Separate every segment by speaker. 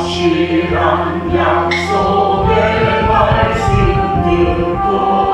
Speaker 1: 확실한 약속의 말씀 듣고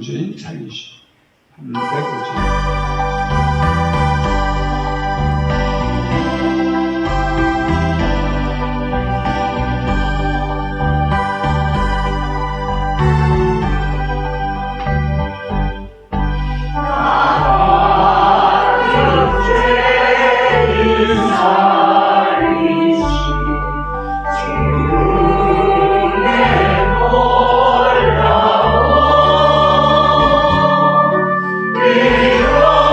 Speaker 2: 주인 살리시 305장
Speaker 1: 위로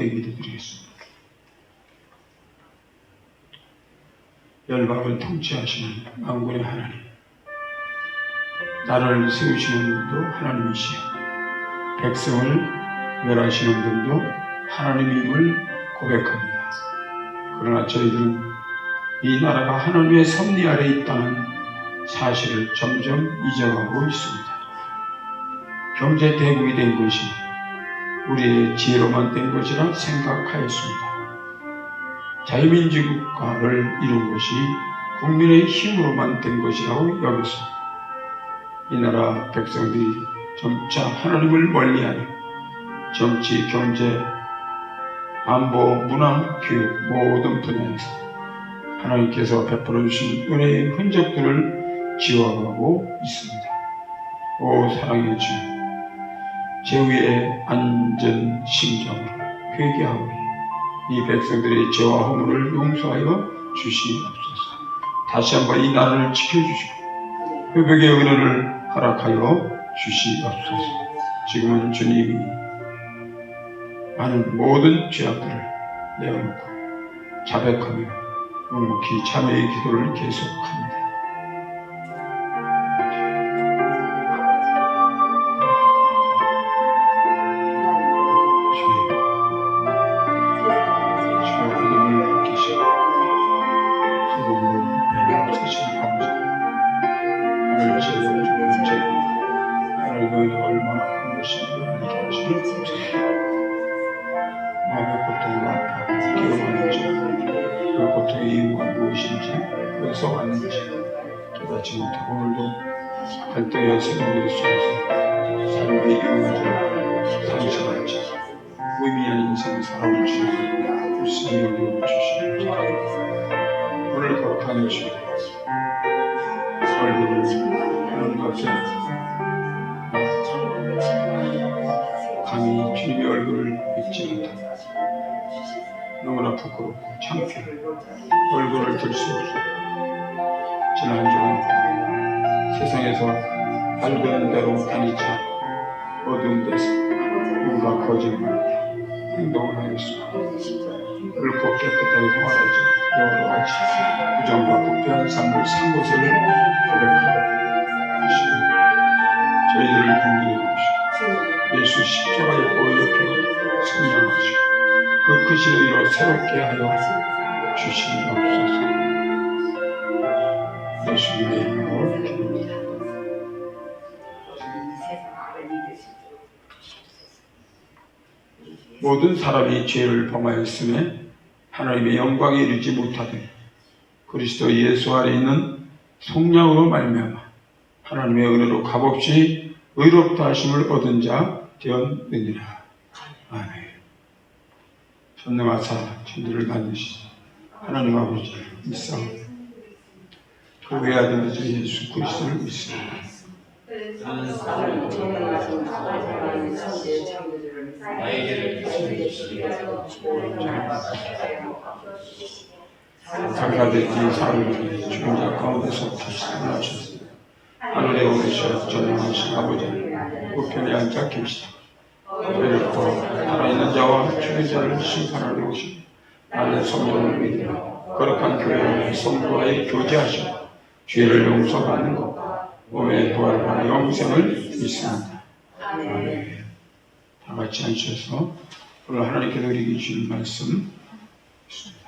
Speaker 2: 통성의 기도드리겠습니다. 열방을 통치하시는 만군의 하나님, 나라를 세우시는 분도 하나님이시여 백성을 멸하시는 분도 하나님임을 고백합니다. 그러나 저희들은 이 나라가 하나님의 섭리 아래 있다는 사실을 점점 잊어가고 있습니다. 경제 대국이 된 것이 우리의 지혜로만 된 것이라 생각하였습니다. 자유민주 국가를 이룬 것이 국민의 힘으로만 된 것이라고 여겼습니다. 이 나라 백성들이 점차 하나님을 멀리하여 정치, 경제, 안보, 문화, 교육 모든 분야에서 하나님께서 베풀어 주신 은혜의 흔적들을 지워가고 있습니다. 오 사랑의 주, 제위의 안전 심정으로 회개하오니 이 백성들의 죄와 허물을 용서하여 주시옵소서. 다시 한번 이 나라를 지켜주시고 회복의 은혜를 허락하여 주시옵소서. 지금은 주님이 많은 모든 죄악들을 내어놓고 자백하며 묵묵히 참회의 기도를 계속합니다. 마음의 고통으로 아파하고 기도하는지 그 고통의 이유가 무엇인지 어디서 왔는지 깨닫지 못하고 오늘도 갈등의 생각들 속에서 삶의 이유를 상실한 채 의미한 인생을 살아올 수 있는 불쌍히 여겨주시옵소서. 오늘 거룩한 주 얼굴을 하는 것에 감히 주님의 얼굴을 믿지 못하고 너무나 부끄럽고 창피하고 얼굴을 들 수 없어. 지난 한 주간 세상에서 밝은 대로 다니지 않고 어두운 데서 뭔가 거짓말 행동을 하였습니다. 옳고 깨끗하게 생활하지 여러 가지 부정과 부패한 삶을 산 것을 고백하고 저희들을 긍휼히 여기시고 예수 십자가의 보혈 옆에 성령하시고 그 크신 의로 새롭게 하여 주시옵소서. 예수님의 이름으로 기도합니다. 모든 사람이 죄를 범하였음에 하나님의 영광에 이르지 못하되 그리스도 예수 안에 있는 속량으로 말미암아 하나님의 은혜로 값없이 의롭다 하심을 얻은 자 되었느니라. 아멘. 전능하사 천지를 만드신 하나님 아버지를 믿사옵니다. 그 외아들 주 예수 그리스도를 믿습니다. 장사됐지 사람들이 죽은 자 가운데서 다시 살아나셨습니다. 하늘에 오르셔 전능하신 아버지를 우편에 앉아 계시다. 저희를 더 살아있는 자와 죽은 자를 심판하러 오신 나는 성령을 믿으며 거룩한 교회를 성도와의 교제하시고 죄를 용서받는 것과 몸의 부활과 영생을 믿습니다. 아멘. 다 같이 앉으셔서 오늘 하나님께서 우리에게 주신 말씀 있습니다.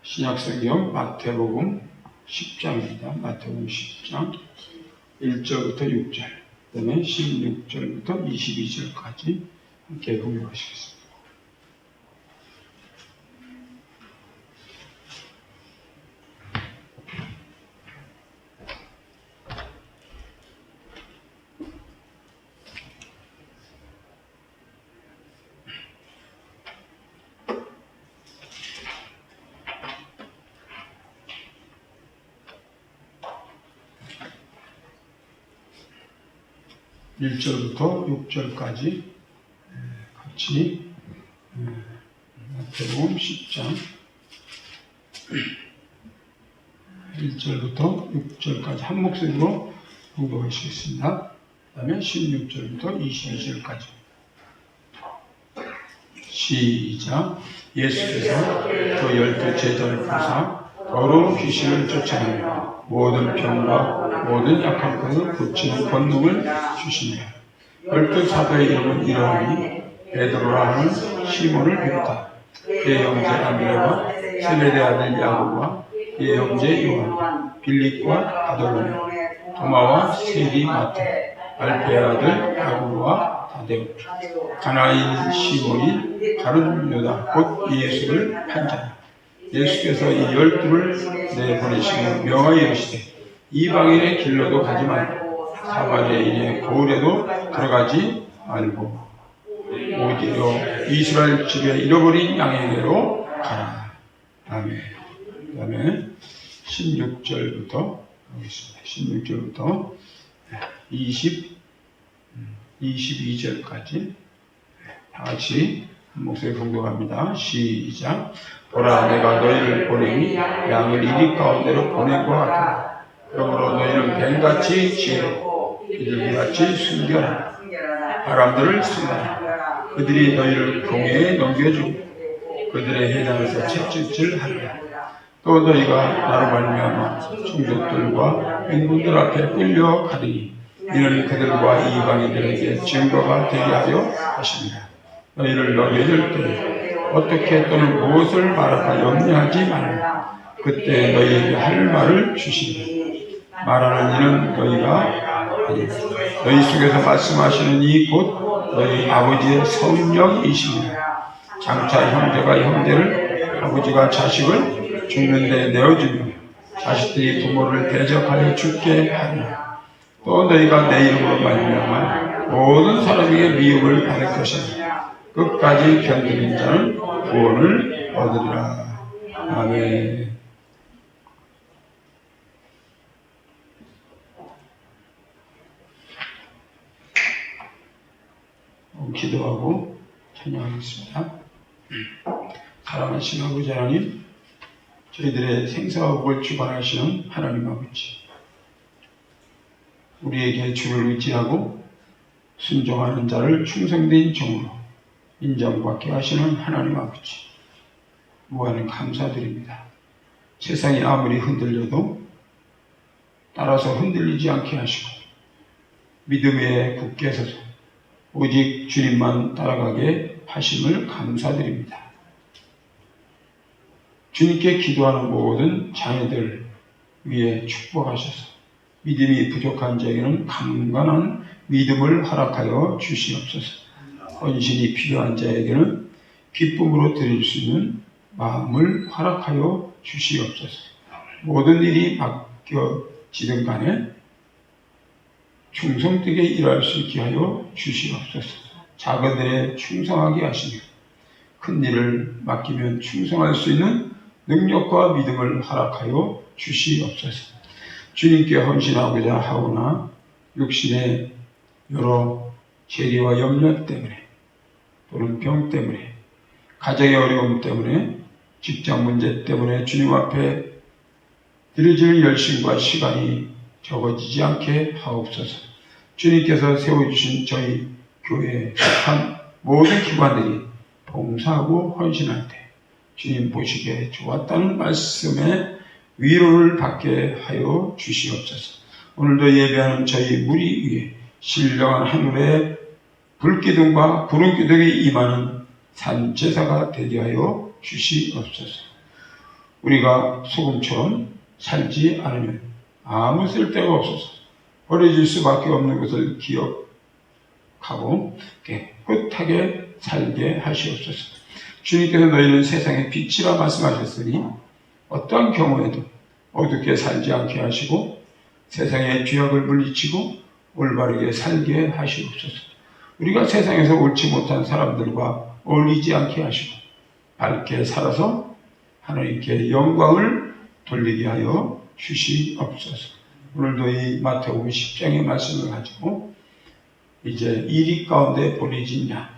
Speaker 2: 신약성경 마태복음 10장입니다. 마태복음 10장 1절부터 6절, 그 다음에 16절부터 22절까지 함께 공유하시겠습니다. 일 1절부터 6절까지 같이 마태복음 10장 1절부터 6절까지 한 목소리로 공독하시겠습니다. 그 다음에 16절부터 22절까지 시작. 예수께서 그 12 제자를 부르사 더러운 귀신을 쫓아내며 모든 병과 모든 약한 것을 고치는 권능을 주시니라. 12 사도의 이름은 이러하니 베드로라 하는 시몬을 비롯하여 그의 형제 안드레와 세베대 아들 야고보와 그의 형제 요한, 빌립과 바돌로메, 도마와 세리 마태, 알페의 아들 야고보와 다데오, 가나인 시몬이 가룟 유다 곧 예수를 판자라. 예수께서 이 12를 내보내시며 명하여 이르시되 이방인의 길로도 가지 말고 사마리아인의 고을에도 들어가지 말고 오히려 이스라엘 집에 잃어버린 양에게로 가라. 아멘. 그 다음에 16절부터 하겠습니다. 16절부터 22절까지 다 같이 한 목소리 공독합니다. 시작. 보라, 내가 너희를 보내니 양을 이리 가운데로 보낸 것 같으라. 그러므로 너희는 뱀같이 지혜롭고 비둘기같이 순결하라. 바람들을 승하라. 그들이 너희를 공회에 넘겨주고 그들의 회당에서 채찍질 하리라. 또 너희가 나로 말미암아 총독들과 백분들 앞에 끌려가리니 이는 그들과 이방인들에게 증거가 되게 하려 하십니다. 너희를 넘겨줄 때에 어떻게 또는 무엇을 말할까 염려하지 말라. 그때 너희에게 할 말을 주시리라. 말하는 이는 너희가 아니다. 너희 속에서 말씀하시는 이 곧 너희 아버지의 성령이십니다. 장차 형제가 형제를, 아버지가 자식을 죽는 데 내어주며 자식들이 부모를 대적하여 죽게 하리라. 또 너희가 내 이름으로 말미암아 모든 사람에게 미움을 받을 것이라. 끝까지 견디는 자는 구원을 얻으리라. 아멘. 기도하고 찬양하겠습니다. 사랑하신 아버지 하나님, 저희들의 생사와 복을 주관하시는 하나님 아버지, 우리에게 주를 의지하고 순종하는 자를 충성된 종으로 인정받게 하시는 하나님 아버지, 무한히 감사드립니다. 세상이 아무리 흔들려도 따라서 흔들리지 않게 하시고 믿음에 굳게 서서 오직 주님만 따라가게 하심을 감사드립니다. 주님께 기도하는 모든 자녀들 위에 축복하셔서 믿음이 부족한 자에게는 강건한 믿음을 허락하여 주시옵소서. 헌신이 필요한 자에게는 기쁨으로 드릴 수 있는 마음을 허락하여 주시옵소서. 모든 일이 맡겨지든 간에 충성되게 일할 수 있게 하여 주시옵소서. 작은 일에 충성하게 하시며 큰 일을 맡기면 충성할 수 있는 능력과 믿음을 허락하여 주시옵소서. 주님께 헌신하고자 하오나 육신의 여러 재리와 염려 때문에 또는 병 때문에 가정의 어려움 때문에 직장 문제 때문에 주님 앞에 드려질 열심과 시간이 적어지지 않게 하옵소서. 주님께서 세워주신 저희 교회에 속한 모든 기관들이 봉사하고 헌신할 때 주님 보시기에 좋았다는 말씀에 위로를 받게 하여 주시옵소서. 오늘도 예배하는 저희 무리 위에 신령한 하늘의 불기둥과 구름기둥이 임하는 산제사가 되게 하여 주시옵소서. 우리가 소금처럼 살지 않으면 아무 쓸데가 없어서 버려질 수밖에 없는 것을 기억하고 깨끗하게 살게 하시옵소서. 주님께서 너희는 세상의 빛이라 말씀하셨으니 어떠한 경우에도 어둡게 살지 않게 하시고 세상의 죄악을 물리치고 올바르게 살게 하시옵소서. 우리가 세상에서 옳지 못한 사람들과 어울리지 않게 하시고 밝게 살아서 하나님께 영광을 돌리게 하여 주시옵소서. 오늘도 이 마태복음 10장의 말씀을 가지고 이제 이리 가운데 보내진 양,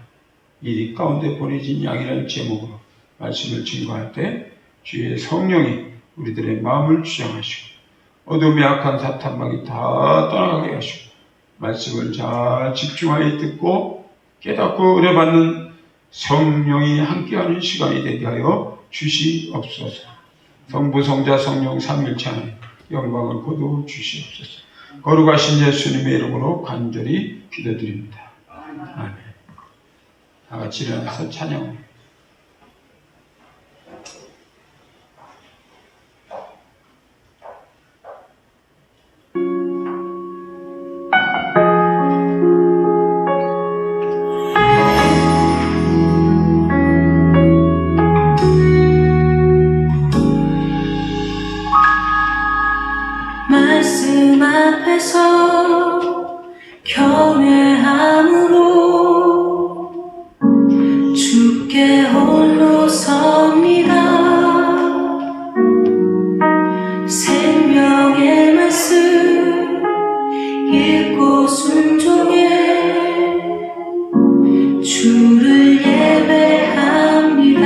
Speaker 2: 이리 가운데 보내진 양이라는 제목으로 말씀을 증거할 때 주의 성령이 우리들의 마음을 주장하시고 어둠의 악한 사탄막이 다 떠나가게 하시고 말씀을 잘 집중하여 듣고 깨닫고 은혜받는 성령이 함께하는 시간이 되게 하여 주시옵소서. 성부 성자 성령 삼위일체 하나님 영광을 거두어 주시옵소서. 거룩하신 예수님의 이름으로 간절히 기도드립니다. 아멘. 다 같이 일어나서 찬양합니다.
Speaker 3: 말씀 앞에서 경외함으로 주께 홀로 섭니다. 생명의 말씀 읽고 순종해 주를 예배합니다.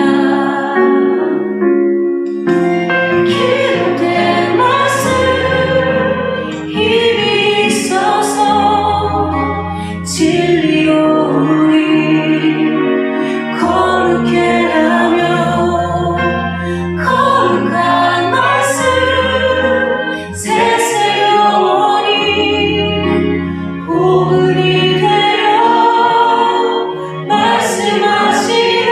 Speaker 3: 기록된 말씀 힘이 있어서 진리오니 거룩해 하며 거룩한 말씀 세세 영원히 복음이 되어 말씀하시네.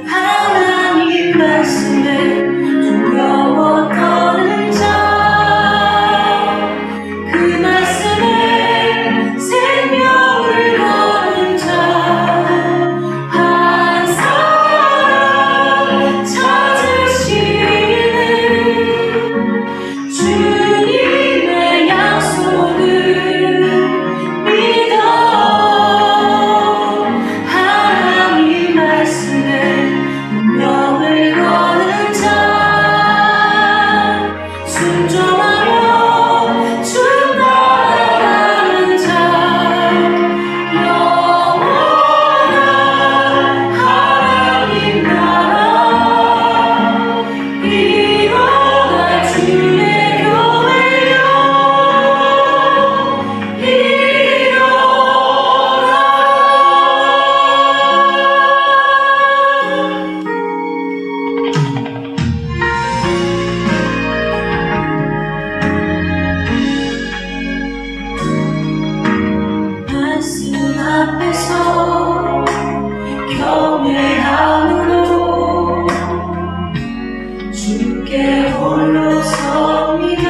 Speaker 3: 하나님 말씀에 두려워 떠는 자, 그 말씀에 생명을 거는 자, 한 사람 찾으시는 주님의 약속을 믿어 하나님 말씀에 운명을 거는 자, 순종하며 주 따라가는 자, 영원한 하나님 나라 이뤄갈 주의 교회여 말씀 앞에서 경외함으로 주께 홀로 섭니다.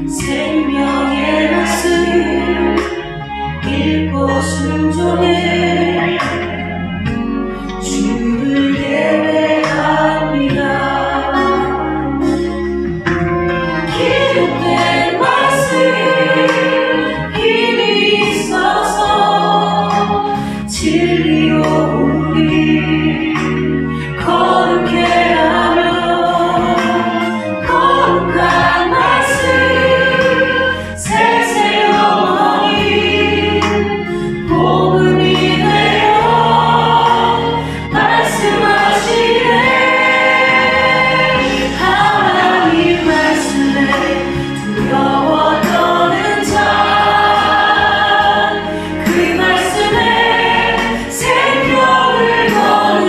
Speaker 3: 생명의 말씀 읽고 순종해 주를 예배합니다. 기록된 말씀 힘이 있어서 진리오니 거룩해 하며 거룩한 말씀 세세 영원히 복음이 되어 말씀하시네. 하나님 말씀에 두려워 떠는 자, 그 말씀에 생명을 거는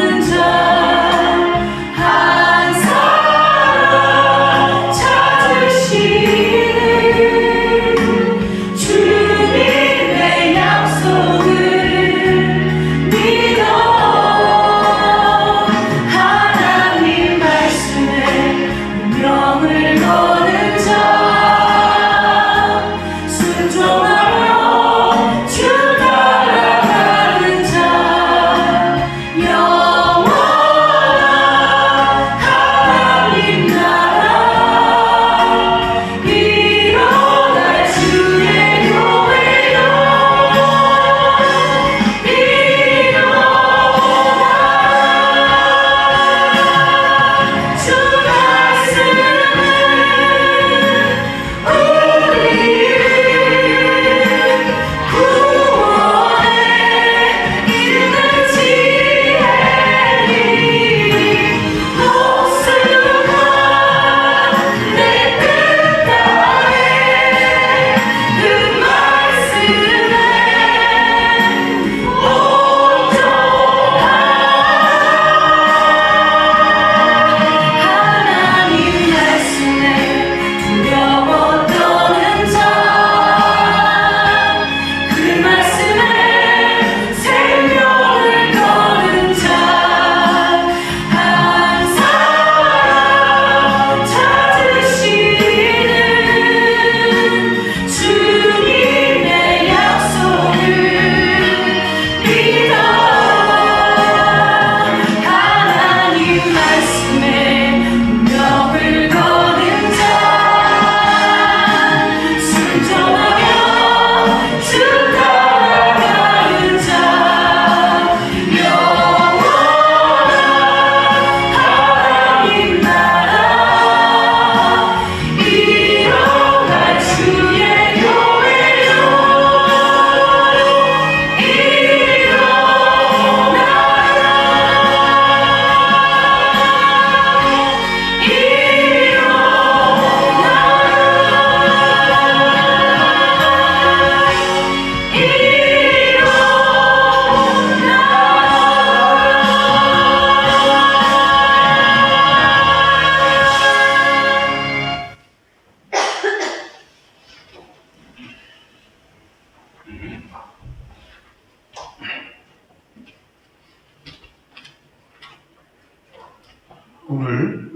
Speaker 2: 오늘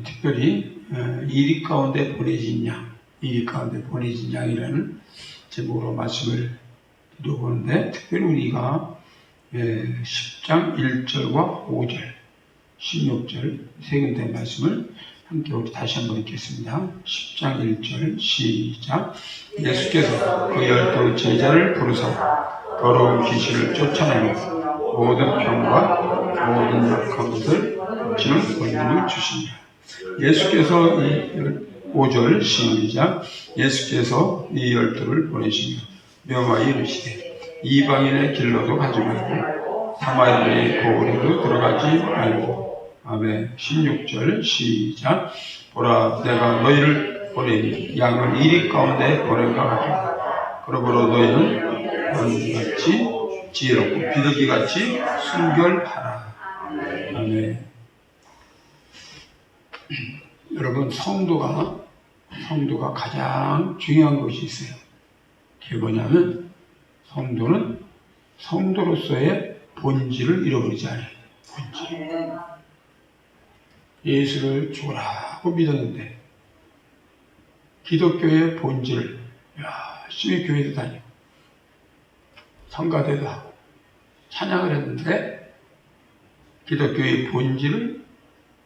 Speaker 2: 특별히 이리 가운데 보내진 양, 이리 가운데 보내진 양이라는 제목으로 말씀을 드려보는데, 특별히 우리가 10장 1절과 5절, 16절 세 군데 말씀을 함께 우리 다시 한번 읽겠습니다. 10장 1절 시작. 예수께서 그 12 제자를 부르사 더러운 귀신을 쫓아내고 모든 병과 모든 약한 것을 고치는 권능을 주시니라. 예수께서 이 5절 시작. 예수께서 이 12를 보내시며 명하여 이르시되 이방인의 길로도 가지 말고 사마리아의 고을에도 들어가지 말고. 아멘. 16절 시작. 보라, 내가 너희를 보내니 양을 이리 가운데 보낸과 같으니 그러므로 너희는 왕같이 지혜롭고 비둘기같이 순결하라. 아멘. 여러분, 성도가 가장 중요한 것이 있어요. 그게 뭐냐면 성도는 성도로서의 본질을 잃어버리지 않아요. 본질. 예수를 죽으라고 믿었는데 기독교의 본질을 열심히 교회도 다니고 성가대도 하고 찬양을 했는데 기독교의 본질을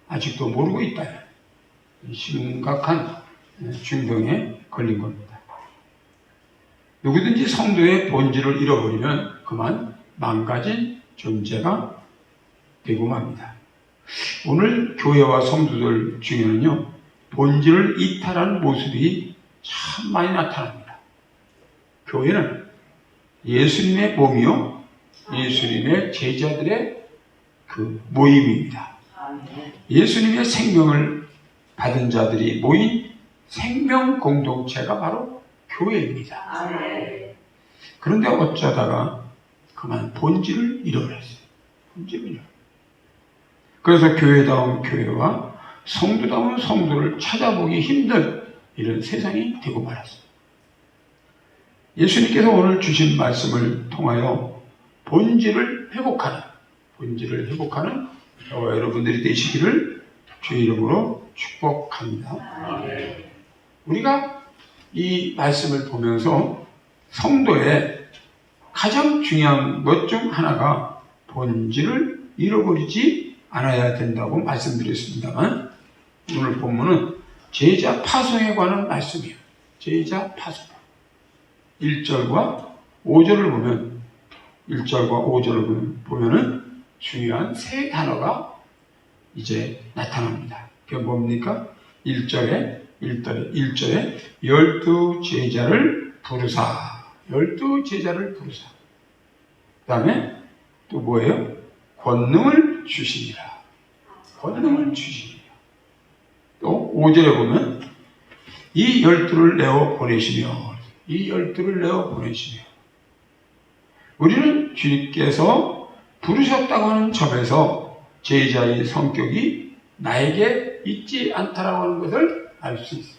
Speaker 2: 아직도 모르고 있다. 심각한 중병에 걸린 겁니다. 누구든지 성도의 본질을 잃어버리면 그만 망가진 존재가 되고 맙니다. 오늘 교회와 성도들 중에는요, 본질을 이탈하는 모습이 참 많이 나타납니다. 교회는 예수님의 몸이요, 예수님의 제자들의 그 모임입니다. 예수님의 생명을 받은 자들이 모인 생명 공동체가 바로 교회입니다. 그런데 어쩌다가 그만 본질을 잃어버렸어요. 본질을 잃어버렸어요. 그래서 교회다운 교회와 성도다운 성도를 찾아보기 힘든 이런 세상이 되고 말았습니다. 예수님께서 오늘 주신 말씀을 통하여 본질을 회복하는 저와 여러분들이 되시기를 주의 이름으로 축복합니다. 우리가 이 말씀을 보면서 성도의 가장 중요한 것 중 하나가 본질을 잃어버리지 않아야 된다고 말씀드렸습니다만, 오늘 본문은 제자 파송에 관한 말씀이에요. 제자 파송. 1절과 5절을 보면, 1절과 5절을 보면은 중요한 세 단어가 이제 나타납니다. 그게 뭡니까? 1절에 12 제자를 부르사. 12 제자를 부르사. 그 다음에 또 뭐예요? 권능을 주시니라. 권능을 주시니라. 또 5절에 보면 이 12를 내어 보내시며, 이 12를 내어 보내시며. 우리는 주님께서 부르셨다고 하는 점에서 제자의 성격이 나에게 있지 않다라고 하는 것을 알 수 있어요.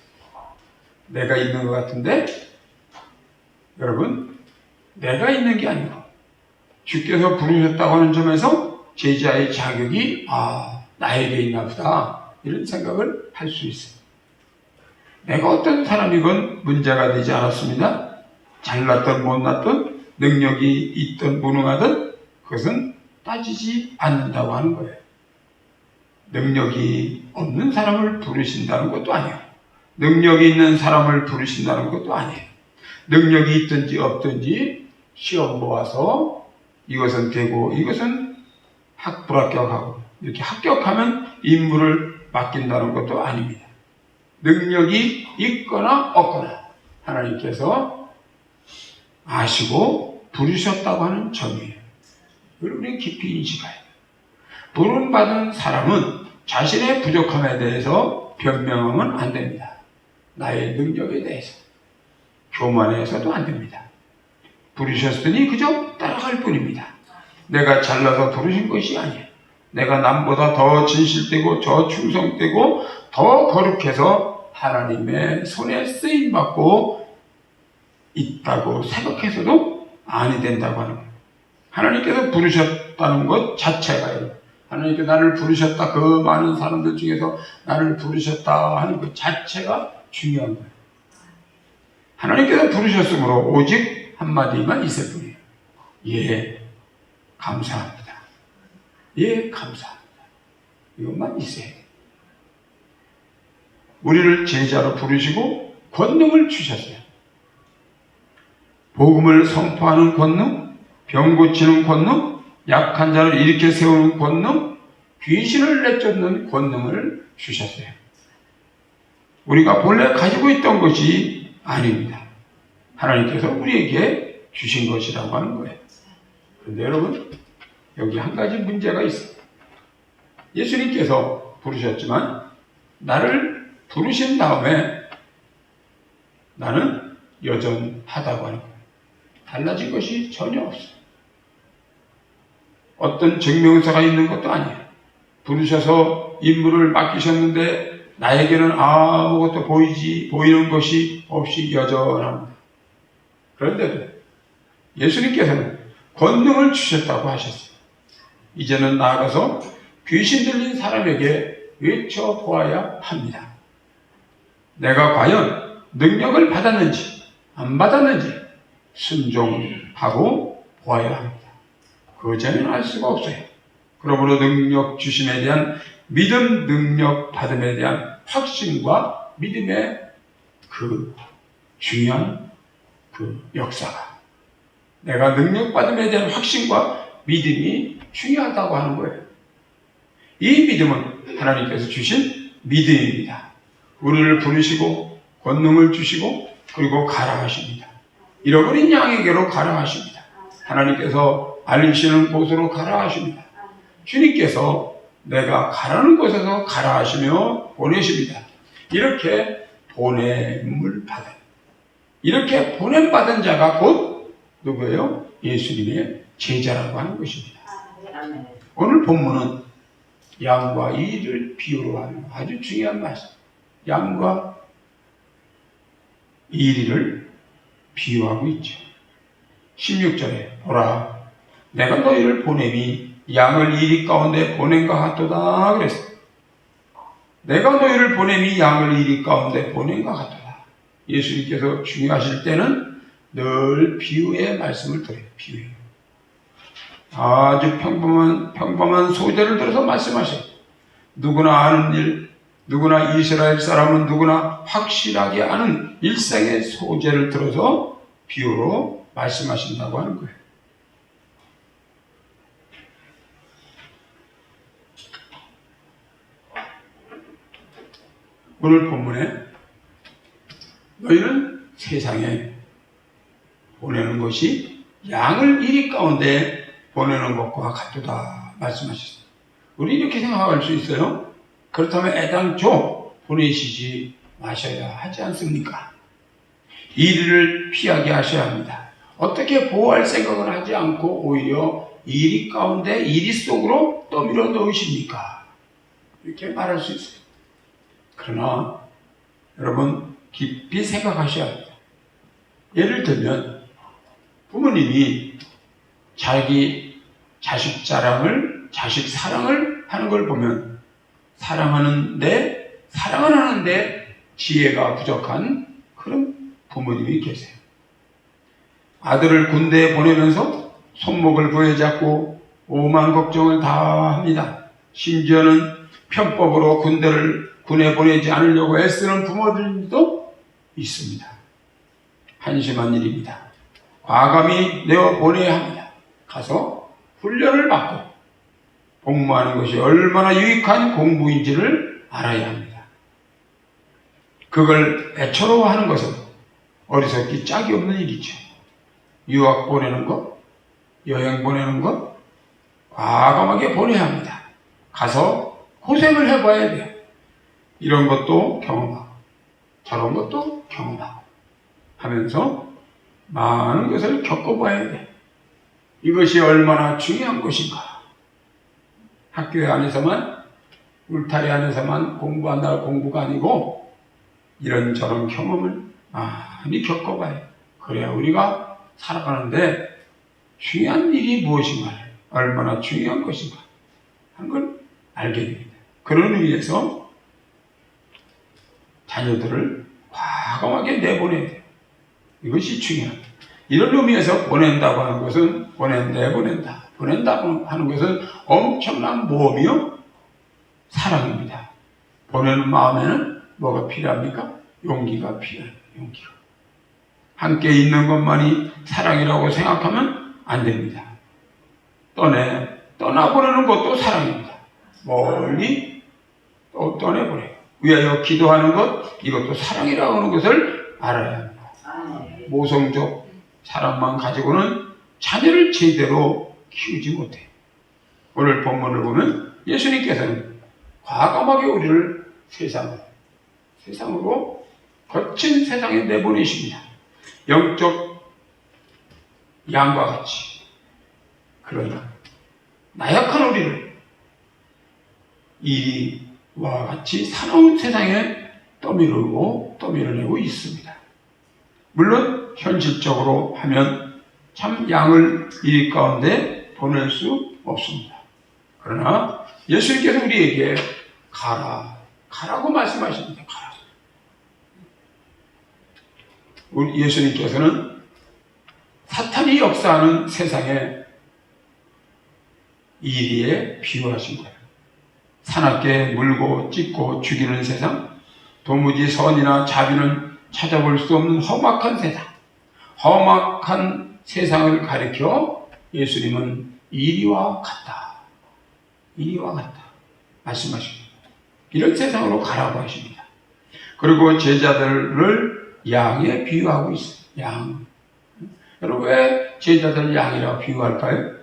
Speaker 2: 내가 있는 것 같은데, 여러분, 내가 있는 게 아니고 주께서 부르셨다고 하는 점에서 제자의 자격이 나에게 있나 보다, 이런 생각을 할 수 있어요. 내가 어떤 사람이건 문제가 되지 않았습니다. 잘났든 못났든 능력이 있든 무능하든 그것은 따지지 않는다고 하는 거예요. 능력이 없는 사람을 부르신다는 것도 아니에요. 능력이 있는 사람을 부르신다는 것도 아니에요. 능력이 있든지 없든지 시험 보아서 이것은 되고 이것은 불합격하고 이렇게 합격하면 임무를 맡긴다는 것도 아닙니다. 능력이 있거나 없거나 하나님께서 아시고 부르셨다고 하는 점이에요. 이걸 우리는 깊이 인식해야 돼요. 부름받은 사람은 자신의 부족함에 대해서 변명하면 안 됩니다. 나의 능력에 대해서 교만해서도 안 됩니다. 부르셨으니 그저 따라갈 뿐입니다. 내가 잘나서 부르신 것이 아니에요. 내가 남보다 더 진실되고 더 충성되고 더 거룩해서 하나님의 손에 쓰임받고 있다고 생각해서도 아니 된다고 하는 거예요. 하나님께서 부르셨다는 것 자체가 하나님께 나를 부르셨다. 그 많은 사람들 중에서 나를 부르셨다 하는 그 자체가 중요한 거예요. 하나님께서 부르셨으므로 오직 한마디만 있을 뿐이에요. 예, 감사합니다. 예, 감사합니다. 이것만 있어야 돼요. 우리를 제자로 부르시고 권능을 주셨어요. 복음을 선포하는 권능, 병 고치는 권능, 약한 자를 일으켜 세우는 권능, 귀신을 내쫓는 권능을 주셨어요. 우리가 본래 가지고 있던 것이 아닙니다. 하나님께서 우리에게 주신 것이라고 하는 거예요. 그런데 여러분, 여기 한 가지 문제가 있어요. 예수님께서 부르셨지만 나를 부르신 다음에 나는 여전하다고 하는 거예요. 달라진 것이 전혀 없어요. 어떤 증명서가 있는 것도 아니에요. 부르셔서 임무를 맡기셨는데 나에게는 아무것도 보이는 것이 없이 여전합니다. 그런데도 예수님께서는 권능을 주셨다고 하셨어요. 이제는 나아가서 귀신 들린 사람에게 외쳐보아야 합니다. 내가 과연 능력을 받았는지 안 받았는지 순종하고 보아야 합니다. 그 전에는 알 수가 없어요. 그러므로 능력 주심에 대한 믿음, 능력 받음에 대한 확신과 믿음의 그 중요한 그 역사가, 내가 능력 받음에 대한 확신과 믿음이 중요하다고 하는 거예요. 이 믿음은 하나님께서 주신 믿음입니다. 우리를 부르시고 권능을 주시고 그리고 가라 하십니다. 잃어버린 양에게로 가라 하십니다. 하나님께서 알리시는 곳으로 가라 하십니다. 주님께서 내가 가라는 곳에서 가라 하시며 보내십니다. 이렇게 보냄을 받은, 이렇게 보냄받은 자가 곧 누구예요? 예수님의 제자라고 하는 것입니다. 오늘 본문은 양과 이를 비유로 하는 아주 중요한 말씀. 양과 이리를 비유하고 있죠. 16절에 보라, 내가 너희를 보냄이 양을 이리 가운데 보낸것 같도다 그랬어요. 내가 너희를 보냄이 양을 이리 가운데 보낸것 같도다. 예수님께서 중요하실 때는 늘 비유의 말씀을 드려요. 비유예요. 아주 평범한 소재를 들어서 말씀하셔요. 누구나 아는 일, 누구나 이스라엘 사람은 누구나 확실하게 아는 일상의 소재를 들어서 비유로 말씀하신다고 하는 거예요. 오늘 본문에 너희는 세상에 보내는 것이 양을 이리 가운데 보내는 것과 같도다 말씀하셨어요. 우리 이렇게 생각할 수 있어요. 그렇다면 애당초 보내시지 마셔야 하지 않습니까? 이리를 피하게 하셔야 합니다. 어떻게 보호할 생각을 하지 않고 오히려 이리 가운데 이리 속으로 떠밀어 넣으십니까? 이렇게 말할 수 있어요. 그러나 여러분 깊이 생각하셔야 합니다. 예를 들면 부모님이 자기 자식 자랑을, 자식 사랑을 하는 걸 보면 사랑은 하는데 지혜가 부족한 그런 부모님이 계세요. 아들을 군대에 보내면서 손목을 부여잡고 오만 걱정을 다 합니다. 심지어는 편법으로 군에 보내지 않으려고 애쓰는 부모들도 있습니다. 한심한 일입니다. 과감히 내어 보내야 합니다. 가서 훈련을 받고 복무하는 것이 얼마나 유익한 공부인지를 알아야 합니다. 그걸 애처로워하는 것은 어리석기 짝이 없는 일이죠. 유학 보내는 것, 여행 보내는 것, 과감하게 보내야 합니다. 가서 고생을 해봐야 돼요. 이런 것도 경험하고 저런 것도 경험하고 하면서 많은 것을 겪어봐야 돼. 이것이 얼마나 중요한 것인가. 학교 안에서만, 울타리 안에서만 공부한다고 공부가 아니고 이런저런 경험을 많이 겪어봐요. 그래야 우리가 살아가는데 중요한 일이 무엇인가, 얼마나 중요한 것인가 한 걸 알게 됩니다. 그런 의미에서 자녀들을 과감하게 내보내야 돼요. 이것이 중요합니다. 이런 의미에서 보낸다고 하는 것은 내보낸다. 보낸다고 하는 것은 엄청난 모험이요 사랑입니다. 보내는 마음에는 뭐가 필요합니까? 용기가 필요합니다. 용기가. 함께 있는 것만이 사랑이라고 생각하면 안 됩니다. 떠나보내는 것도 사랑입니다. 멀리 또 떠내보내요. 위하여 기도하는 것, 이것도 사랑이라고 하는 것을 알아야 합니다. 모성적 사랑만 가지고는 자녀를 제대로 키우지 못해요. 오늘 본문을 보면 예수님께서는 과감하게 우리를 세상으로 거친 세상에 내보내십니다. 영적 양과 같이. 그러나 나약한 우리를 이리와 같이 사나운 세상에 떠밀어내고 있습니다. 물론 현실적으로 하면 참 양을 이 가운데 보낼 수 없습니다. 그러나 예수님께서 우리에게 가라고 말씀하십니다. 가라. 우리 예수님께서는 사탄이 역사하는 세상에 이리에 비유하신 거예요. 사납게 물고 찢고 죽이는 세상, 도무지 선이나 자비는 찾아볼 수 없는 험악한 세상, 험악한 세상을 가리켜 예수님은 이리와 같다 말씀하십니다. 이런 세상으로 가라고 하십니다. 그리고 제자들을 양에 비유하고 있어요. 양. 여러분 왜 제자들 양이라고 비유할까요?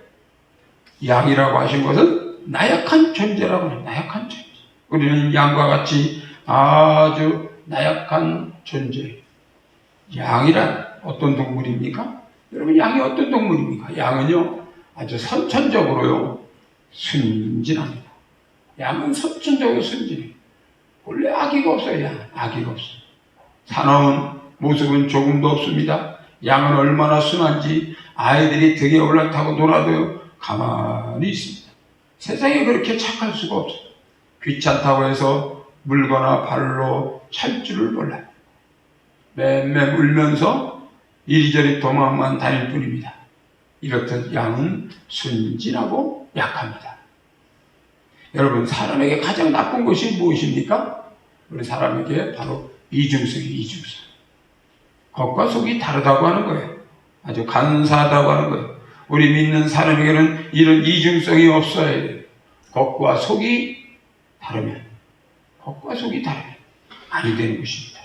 Speaker 2: 양이라고 하신 것은 나약한 존재라고 해요. 나약한 존재. 우리는 양과 같이 아주 나약한 존재. 양이란 어떤 동물입니까? 여러분 양이 어떤 동물입니까? 양은요 아주 선천적으로요 순진합니다. 양은 선천적으로 순진해요. 원래 아기가 없어요. 양은 아기가 없어요. 사나운 모습은 조금도 없습니다. 양은 얼마나 순한지 아이들이 등에 올라타고 놀아도 가만히 있습니다. 세상에 그렇게 착할 수가 없어요. 귀찮다고 해서 물거나 발로 찰 줄을 몰라요. 맴맴 울면서 이리저리 도망만 다닐 뿐입니다. 이렇듯 양은 순진하고 약합니다. 여러분 사람에게 가장 나쁜 것이 무엇입니까? 우리 사람에게 바로 이중성. 겉과 속이 다르다고 하는 거예요. 아주 간사하다고 하는 거예요. 우리 믿는 사람에게는 이런 이중성이 없어야 돼요. 겉과 속이 다르면 아니 되는 것입니다.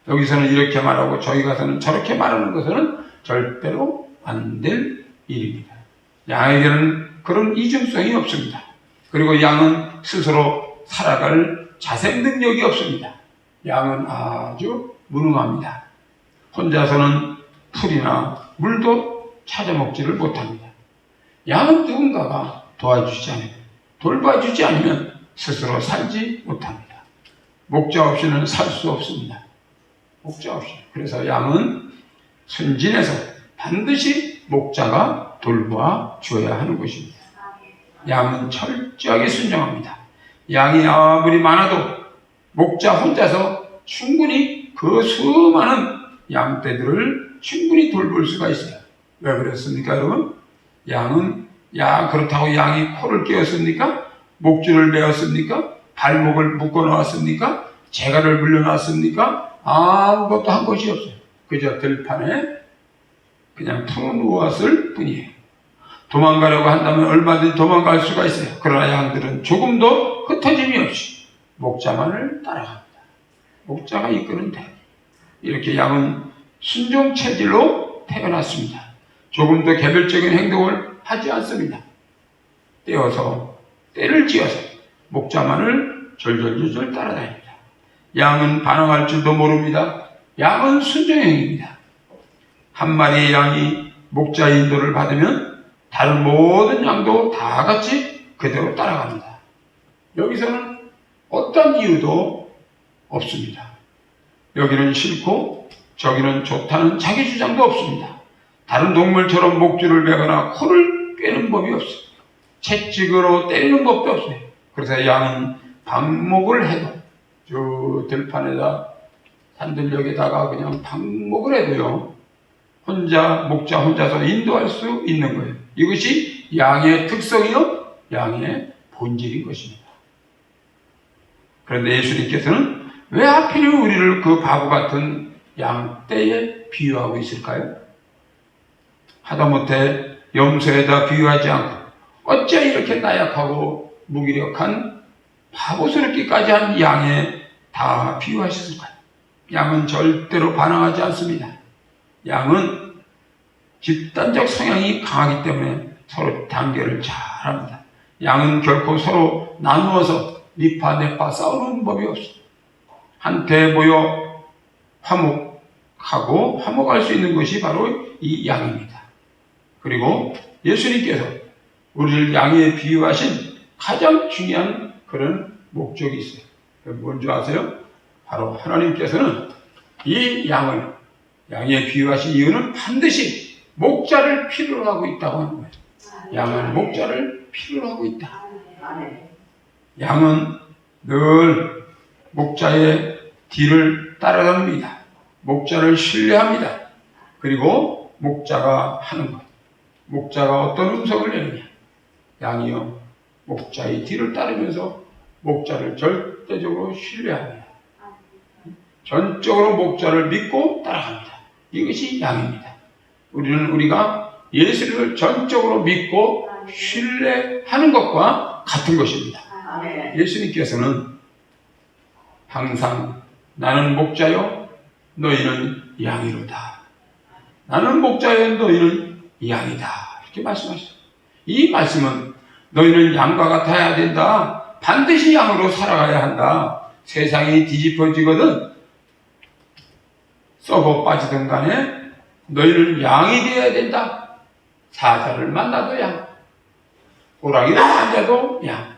Speaker 2: 여기서는 이렇게 말하고 저기 가서는 저렇게 말하는 것은 절대로 안 될 일입니다. 양에게는 그런 이중성이 없습니다. 그리고 양은 스스로 살아갈 자생 능력이 없습니다. 양은 아주 무능합니다. 혼자서는 풀이나 물도 찾아 먹지를 못합니다. 양은 누군가가 돌봐주지 않으면 스스로 살지 못합니다. 목자 없이는 살 수 없습니다. 목자 없이. 그래서 양은 순진해서 반드시 목자가 돌봐 줘야 하는 것입니다. 양은 철저하게 순종합니다. 양이 아무리 많아도 목자 혼자서 충분히 그 수많은 양떼들을 충분히 돌볼 수가 있어요. 왜 그렇습니까, 여러분? 그렇다고 양이 코를 끼웠습니까? 목줄을 메었습니까? 발목을 묶어 놓았습니까? 재갈을 물려놨습니까? 아무것도 한 것이 없어요. 그저 들판에 그냥 푸 누웠을 뿐이에요. 도망가려고 한다면 얼마든지 도망갈 수가 있어요. 그러나 양들은 조금도 흩어짐이 없이 목자만을 따라갑니다. 목자가 이끄는 대로. 이렇게 양은 순종 체질로 태어났습니다. 조금도 개별적인 행동을 하지 않습니다. 때를 지어서 목자만을 졸졸졸 따라다닙니다. 양은 반항할 줄도 모릅니다. 양은 순종형입니다. 한 마리의 양이 목자의 인도를 받으면 다른 모든 양도 다 같이 그대로 따라갑니다. 여기서는 어떤 이유도 없습니다. 여기는 싫고 저기는 좋다는 자기 주장도 없습니다. 다른 동물처럼 목줄을 매거나 코를 꿰는 법이 없습니다. 채찍으로 때리는 법도 없어요. 그래서 양은 방목을 해도 저 들판에다 산들녘에다가 그냥 방목을 해도요, 목자 혼자서 인도할 수 있는 거예요. 이것이 양의 특성이요, 양의 본질인 것입니다. 그런데 예수님께서는 왜 하필이면 우리를 그 바보 같은 양떼에 비유하고 있을까요? 하다못해 염소에다 비유하지 않고 어째 이렇게 나약하고 무기력한 바보스럽기까지 한 양에 다 비유하셨을까요? 양은 절대로 반항하지 않습니다. 양은 집단적 성향이 강하기 때문에 서로 단결을 잘합니다. 양은 결코 서로 나누어서 니파 내파 싸우는 법이 없습니다. 한테 모여 화목할 수 있는 것이 바로 이 양입니다. 그리고 예수님께서 우리를 양에 비유하신 가장 중요한 그런 목적이 있어요. 뭔지 아세요? 바로 하나님께서는 이 양에 비유하신 이유는 반드시 목자를 필요로 하고 있다고 하는 거예요. 양은 목자를 필요로 하고 있다. 양은 늘 목자의 뒤를 따라갑니다. 목자를 신뢰합니다. 그리고 목자가 하는 것. 목자가 어떤 음성을 내느냐. 양이요, 목자의 뒤를 따르면서 목자를 절대적으로 신뢰합니다. 전적으로 목자를 믿고 따라갑니다. 이것이 양입니다. 우리가 예수를 전적으로 믿고 신뢰하는 것과 같은 것입니다. 예수님께서는 항상 나는 목자요, 너희는 양이로다. 나는 목자요, 너희는 양이다. 이렇게 말씀하셨어요. 이 말씀은 너희는 양과 같아야 된다. 반드시 양으로 살아가야 한다. 세상이 뒤집어지거든 썩어 빠지든 간에 너희는 양이 되어야 된다. 사자를 만나도 양, 호랑이를 만나도 양,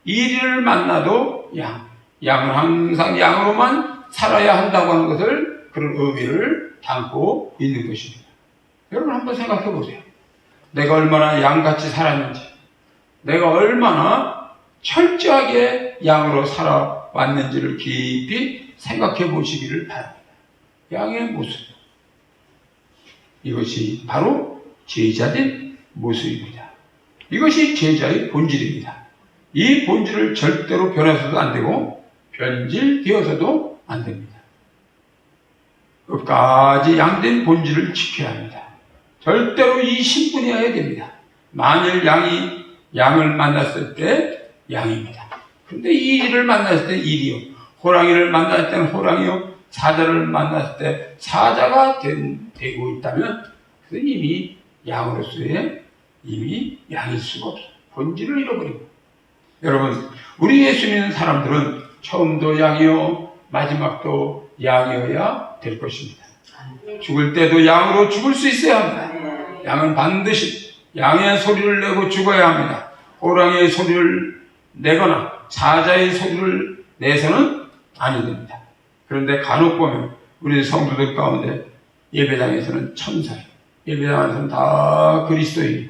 Speaker 2: 이리를 만나도 양. 양은 항상 양으로만 살아야 한다고 하는 것을, 그런 의미를 담고 있는 것입니다. 여러분 한번 생각해 보세요. 내가 얼마나 양같이 살았는지, 내가 얼마나 철저하게 양으로 살아왔는지를 깊이 생각해 보시기를 바랍니다. 양의 모습, 이것이 바로 제자된 모습입니다. 이것이 제자의 본질입니다. 이 본질을 절대로 변해서도 안 되고 변질되어서도 안 됩니다. 끝까지 양된 본질을 지켜야 합니다. 절대로 이 신분이어야 됩니다. 만일 양을 만났을 때 양입니다. 그런데 이를 만났을 때 일이요, 호랑이를 만났을 때는 호랑이요, 사자를 만났을 때 사자가 되고 있다면 그것은 이미 양으로서의 이미 양일 수가 없어요. 본질을 잃어버리고. 여러분, 우리 예수 믿는 사람들은 처음도 양이요, 마지막도 양이어야 될 것입니다. 죽을 때도 양으로 죽을 수 있어야 합니다. 양은 반드시 양의 소리를 내고 죽어야 합니다. 호랑이의 소리를 내거나 사자의 소리를 내서는 아니 됩니다. 그런데 간혹 보면 우리 성도들 가운데 예배당에서는 천사예요. 예배당에서는 다 그리스도인이에요.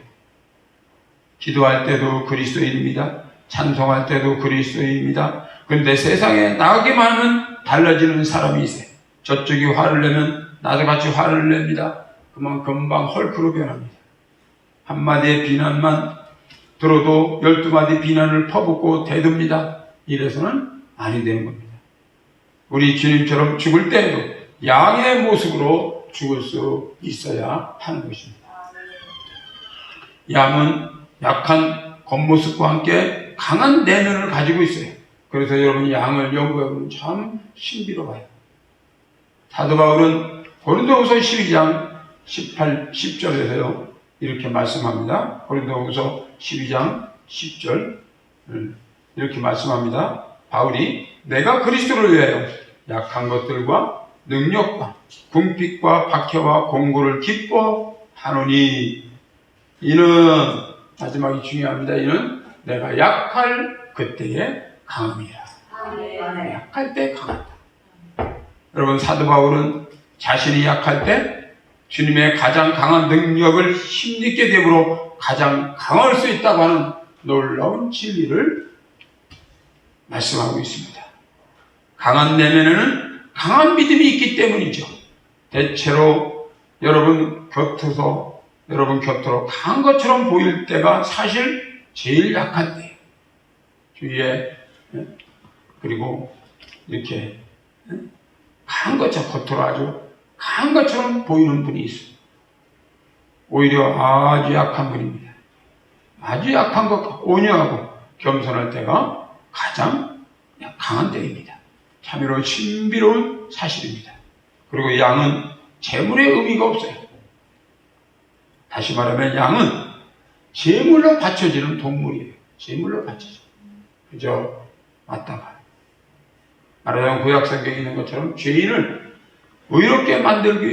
Speaker 2: 기도할 때도 그리스도인입니다. 찬송할 때도 그리스도인입니다. 그런데 세상에 나가기만 하면 달라지는 사람이 있어요. 저쪽이 화를 내면 나도 같이 화를 냅니다. 그만 금방 헐크로 변합니다. 한마디의 비난만 들어도 12마디 비난을 퍼붓고 대듭니다. 이래서는 아니 되는 겁니다. 우리 주님처럼 죽을 때에도 양의 모습으로 죽을 수 있어야 하는 것입니다. 양은 약한 겉모습과 함께 강한 내면을 가지고 있어요. 그래서 여러분 양을 연구해보면 참 신비로워요. 사도 바울은 고린도후서 12장 10절에서요 이렇게 말씀합니다. 고린도후서 12장 10절 이렇게 말씀합니다. 바울이 내가 그리스도를 위하여 약한 것들과 능력과 궁핍과 박해와 공고를 기뻐하노니 이는, 마지막이 중요합니다. 이는 내가 약할 그때에 강함이라. 약할 때 강하다. 여러분, 사도 바울은 자신이 약할 때 주님의 가장 강한 능력을 힘있게 되므로 가장 강할 수 있다고 하는 놀라운 진리를 말씀하고 있습니다. 강한 내면에는 강한 믿음이 있기 때문이죠. 대체로 여러분 곁으로 강한 것처럼 보일 때가 사실 제일 약한 때예요. 주위에 그리고 이렇게 강한 것처럼 겉으로 아주 강한 것처럼 보이는 분이 있어요. 오히려 아주 약한 분입니다. 아주 약한 것, 온유하고 겸손할 때가 가장 강한 때입니다. 참으로 신비로운 사실입니다. 그리고 양은 재물의 의미가 없어요. 다시 말하면 양은 제물로 바쳐지는 동물이에요. 제물로 바쳐져. 그저 맞다가 말하자면 구약성경에 있는 것처럼 죄인을 의롭게 만들기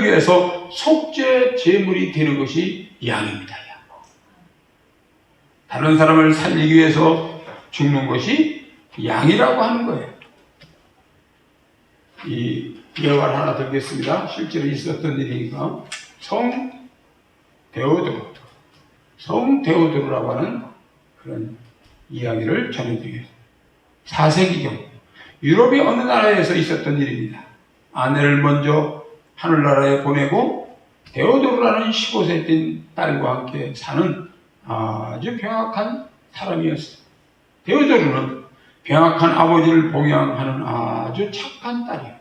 Speaker 2: 위해서 속죄 제물이 되는 것이 양입니다. 양. 다른 사람을 살리기 위해서 죽는 것이 양이라고 하는 거예요. 이 예화를 하나 들겠습니다. 실제로 있었던 일이니까 성 데오도르라고 하는 그런 이야기를 전해드리겠습니다. 4세기경 유럽의 어느 나라에서 있었던 일입니다. 아내를 먼저 하늘나라에 보내고 데오도르라는 15세 된 딸과 함께 사는 아주 병약한 사람이었어요. 데오도르는 병약한 아버지를 봉양하는 아주 착한 딸이에요.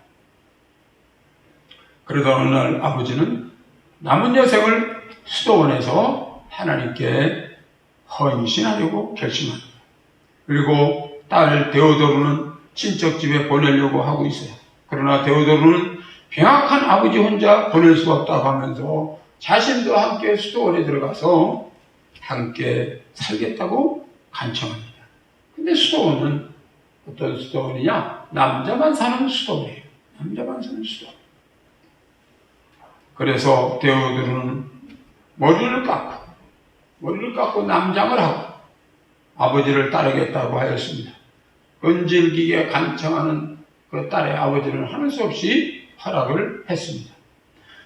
Speaker 2: 그러다 어느 날 아버지는 남은 여생을 수도원에서 하나님께 헌신하려고 결심합니다. 그리고 딸 데오도르는 친척집에 보내려고 하고 있어요. 그러나 데오도르는 병약한 아버지 혼자 보낼 수가 없다고 하면서 자신도 함께 수도원에 들어가서 함께 살겠다고 간청합니다. 근데 수도원은 어떤 수도원이냐? 남자만 사는 수도원이에요. 남자만 사는 수도원. 그래서 데오도르는 머리를 깎고 남장을 하고 아버지를 따르겠다고 하였습니다. 끈질기게 간청하는 그 딸의 아버지는 하는 수 없이 허락을 했습니다.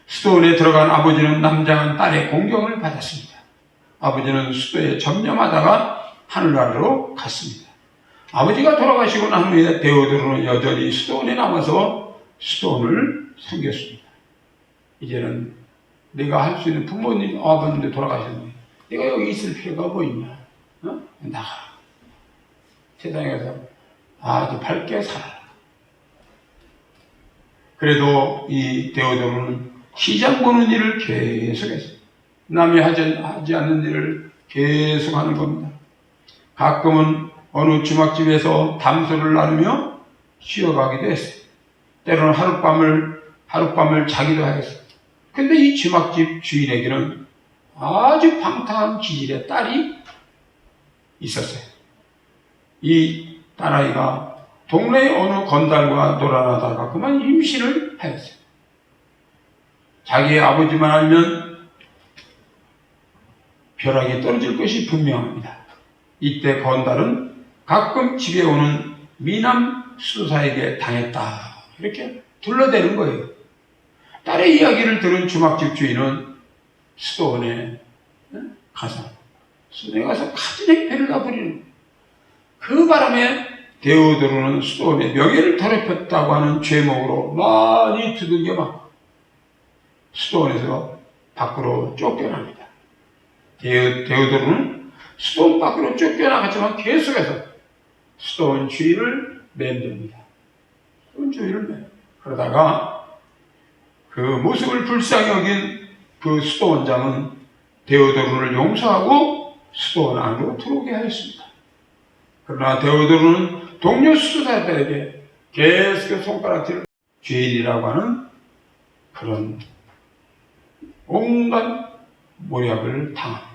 Speaker 2: 수도원에 들어간 아버지는 남장한 딸의 공경을 받았습니다. 아버지는 수도에 전념하다가 하늘나라로 갔습니다. 아버지가 돌아가시고 난 후에 데오도르는 여전히 수도원에 남아서 수도원을 섬겼습니다. 이제는 내가 할 수 있는 부모님, 아버님도 돌아가셨는데 내가 여기 있을 필요가 뭐 있냐? 나가. 세상에 가서 아주 밝게 살아라. 그래도 이 데오도르는 시장 보는 일을 계속했어요. 남이 하지 않는 일을 계속하는 겁니다. 가끔은 어느 주막집에서 담소를 나누며 쉬어가기도 했어요. 때로는 하룻밤을 자기도 하겠어요. 근데 이 주막집 주인에게는 아주 방탕한 기질의 딸이 있었어요. 이 딸아이가 동네의 어느 건달과 놀아나다가 그만 임신을 하였어요. 자기의 아버지만 알면 벼락이 떨어질 것이 분명합니다. 이때 건달은 가끔 집에 오는 미남 수도사에게 당했다. 이렇게 둘러대는 거예요. 딸의 이야기를 들은 주막집 주인은 수도원에 가서 가진의 배를 놔버리는 거예요. 그 바람에 데오도르는 수도원의 명예를 더럽혔다고 하는 죄목으로 많이 두들겨 맞고 수도원에서 밖으로 쫓겨납니다. 데오도르는 수도원 밖으로 쫓겨나갔지만 계속해서 수도원 주인을 맴돕니다. 그러다가 그 모습을 불쌍히 여긴 그 수도원장은 데오도르를 용서하고 수도원 안으로 들어오게 하였습니다. 그러나 데오도르는 동료 수도사들에게 계속 손가락질을 죄인이라고 하는 그런 온갖 모략을 당합니다.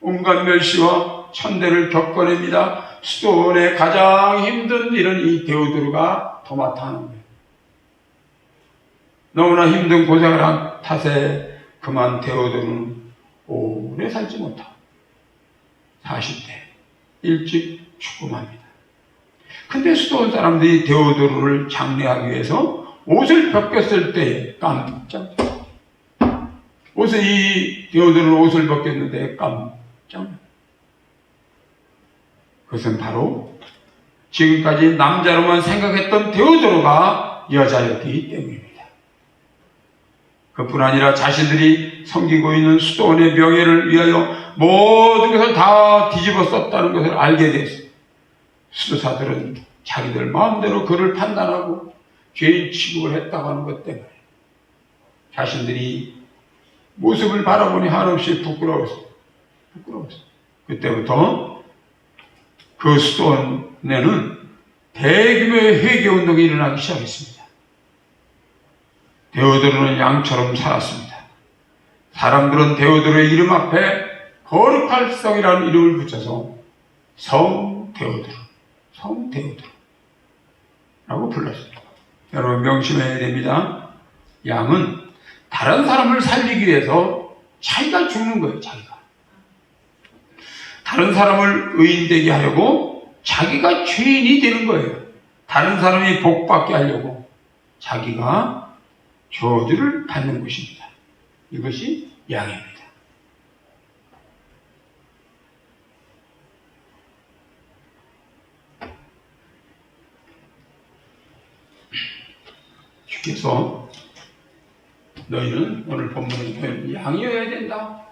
Speaker 2: 온갖 멸시와 천대를 겪어냅니다. 수도원의 가장 힘든 일은 이 데오도르가 도맡아 하는 거예요. 너무나 힘든 고생을 한 탓에 그만 데오도르는 오래 살지 못하고 40대 일찍 죽음합니다. 근데 수도원 사람들이 데오도르를 장례하기 위해서 옷을 벗겼을 때 깜짝 옷을 이 데오드는 옷을 벗겼는데 깜짝 놀랐어요. 그것은 바로 지금까지 남자로만 생각했던 데오드로가 여자였기 때문입니다. 그뿐 아니라 자신들이 섬기고 있는 수도원의 명예를 위하여 모든 것을 다 뒤집어 썼다는 것을 알게 됐어요. 수도사들은 자기들 마음대로 그를 판단하고 죄인 취급을 했다고 하는 것 때문에 자신들이 모습을 바라보니 한없이 부끄러웠어요. 그때부터 그 수도원에는 대규모의 회개운동이 일어나기 시작했습니다. 데오드로는 양처럼 살았습니다. 사람들은 데오드로의 이름 앞에 거룩할 성이라는 이름을 붙여서 성 데오드로라고 불렀습니다. 여러분 명심해야 됩니다. 양은 다른 사람을 살리기 위해서 자기가 죽는 거예요. 자기가 다른 사람을 의인되게 하려고 자기가 죄인이 되는 거예요. 다른 사람이 복받게 하려고 자기가 저주를 받는 것입니다. 이것이 양입니다. 주께서 너희는 오늘 본문에 양이어야 된다.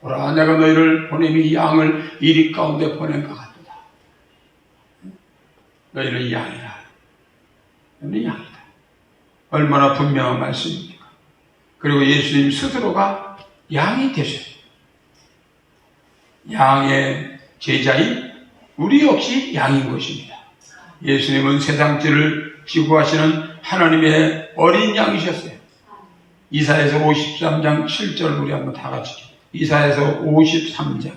Speaker 2: 보라, 내가 너희를 보냄이 양을 이리 가운데 보낸 것 같다. 너희는 양이라. 너희는 양이다. 얼마나 분명한 말씀입니까? 그리고 예수님 스스로가 양이 되셨어요. 양의 제자인 우리 역시 양인 것입니다. 예수님은 세상 죄를 지고 가시는 하나님의 어린 양이셨어요. 이사야서 53장 7절 우리 한번 다 같이 이사야서 53장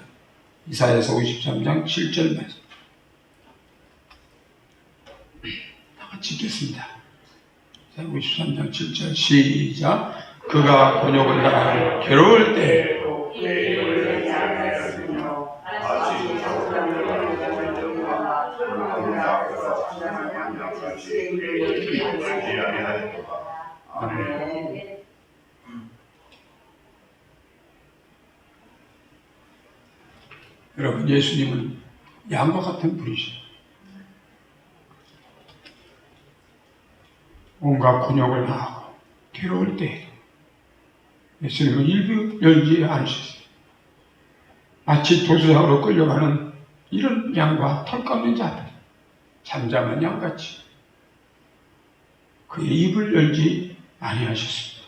Speaker 2: 7절 말씀 다 같이 읽겠습니다. 53장 7절 시작. 그가 곤욕을 당하고 괴로울 때 여러분 예수님은 양과 같은 분이시죠. 온갖 곤욕을 당하고 괴로울 때 예수님은 일부 열지 않으셨어요. 마치 도수장으로 끌려가는 이런 양과 털깎는 자들, 잠잠한 양같이 그의 입을 열지 아니하셨습니다.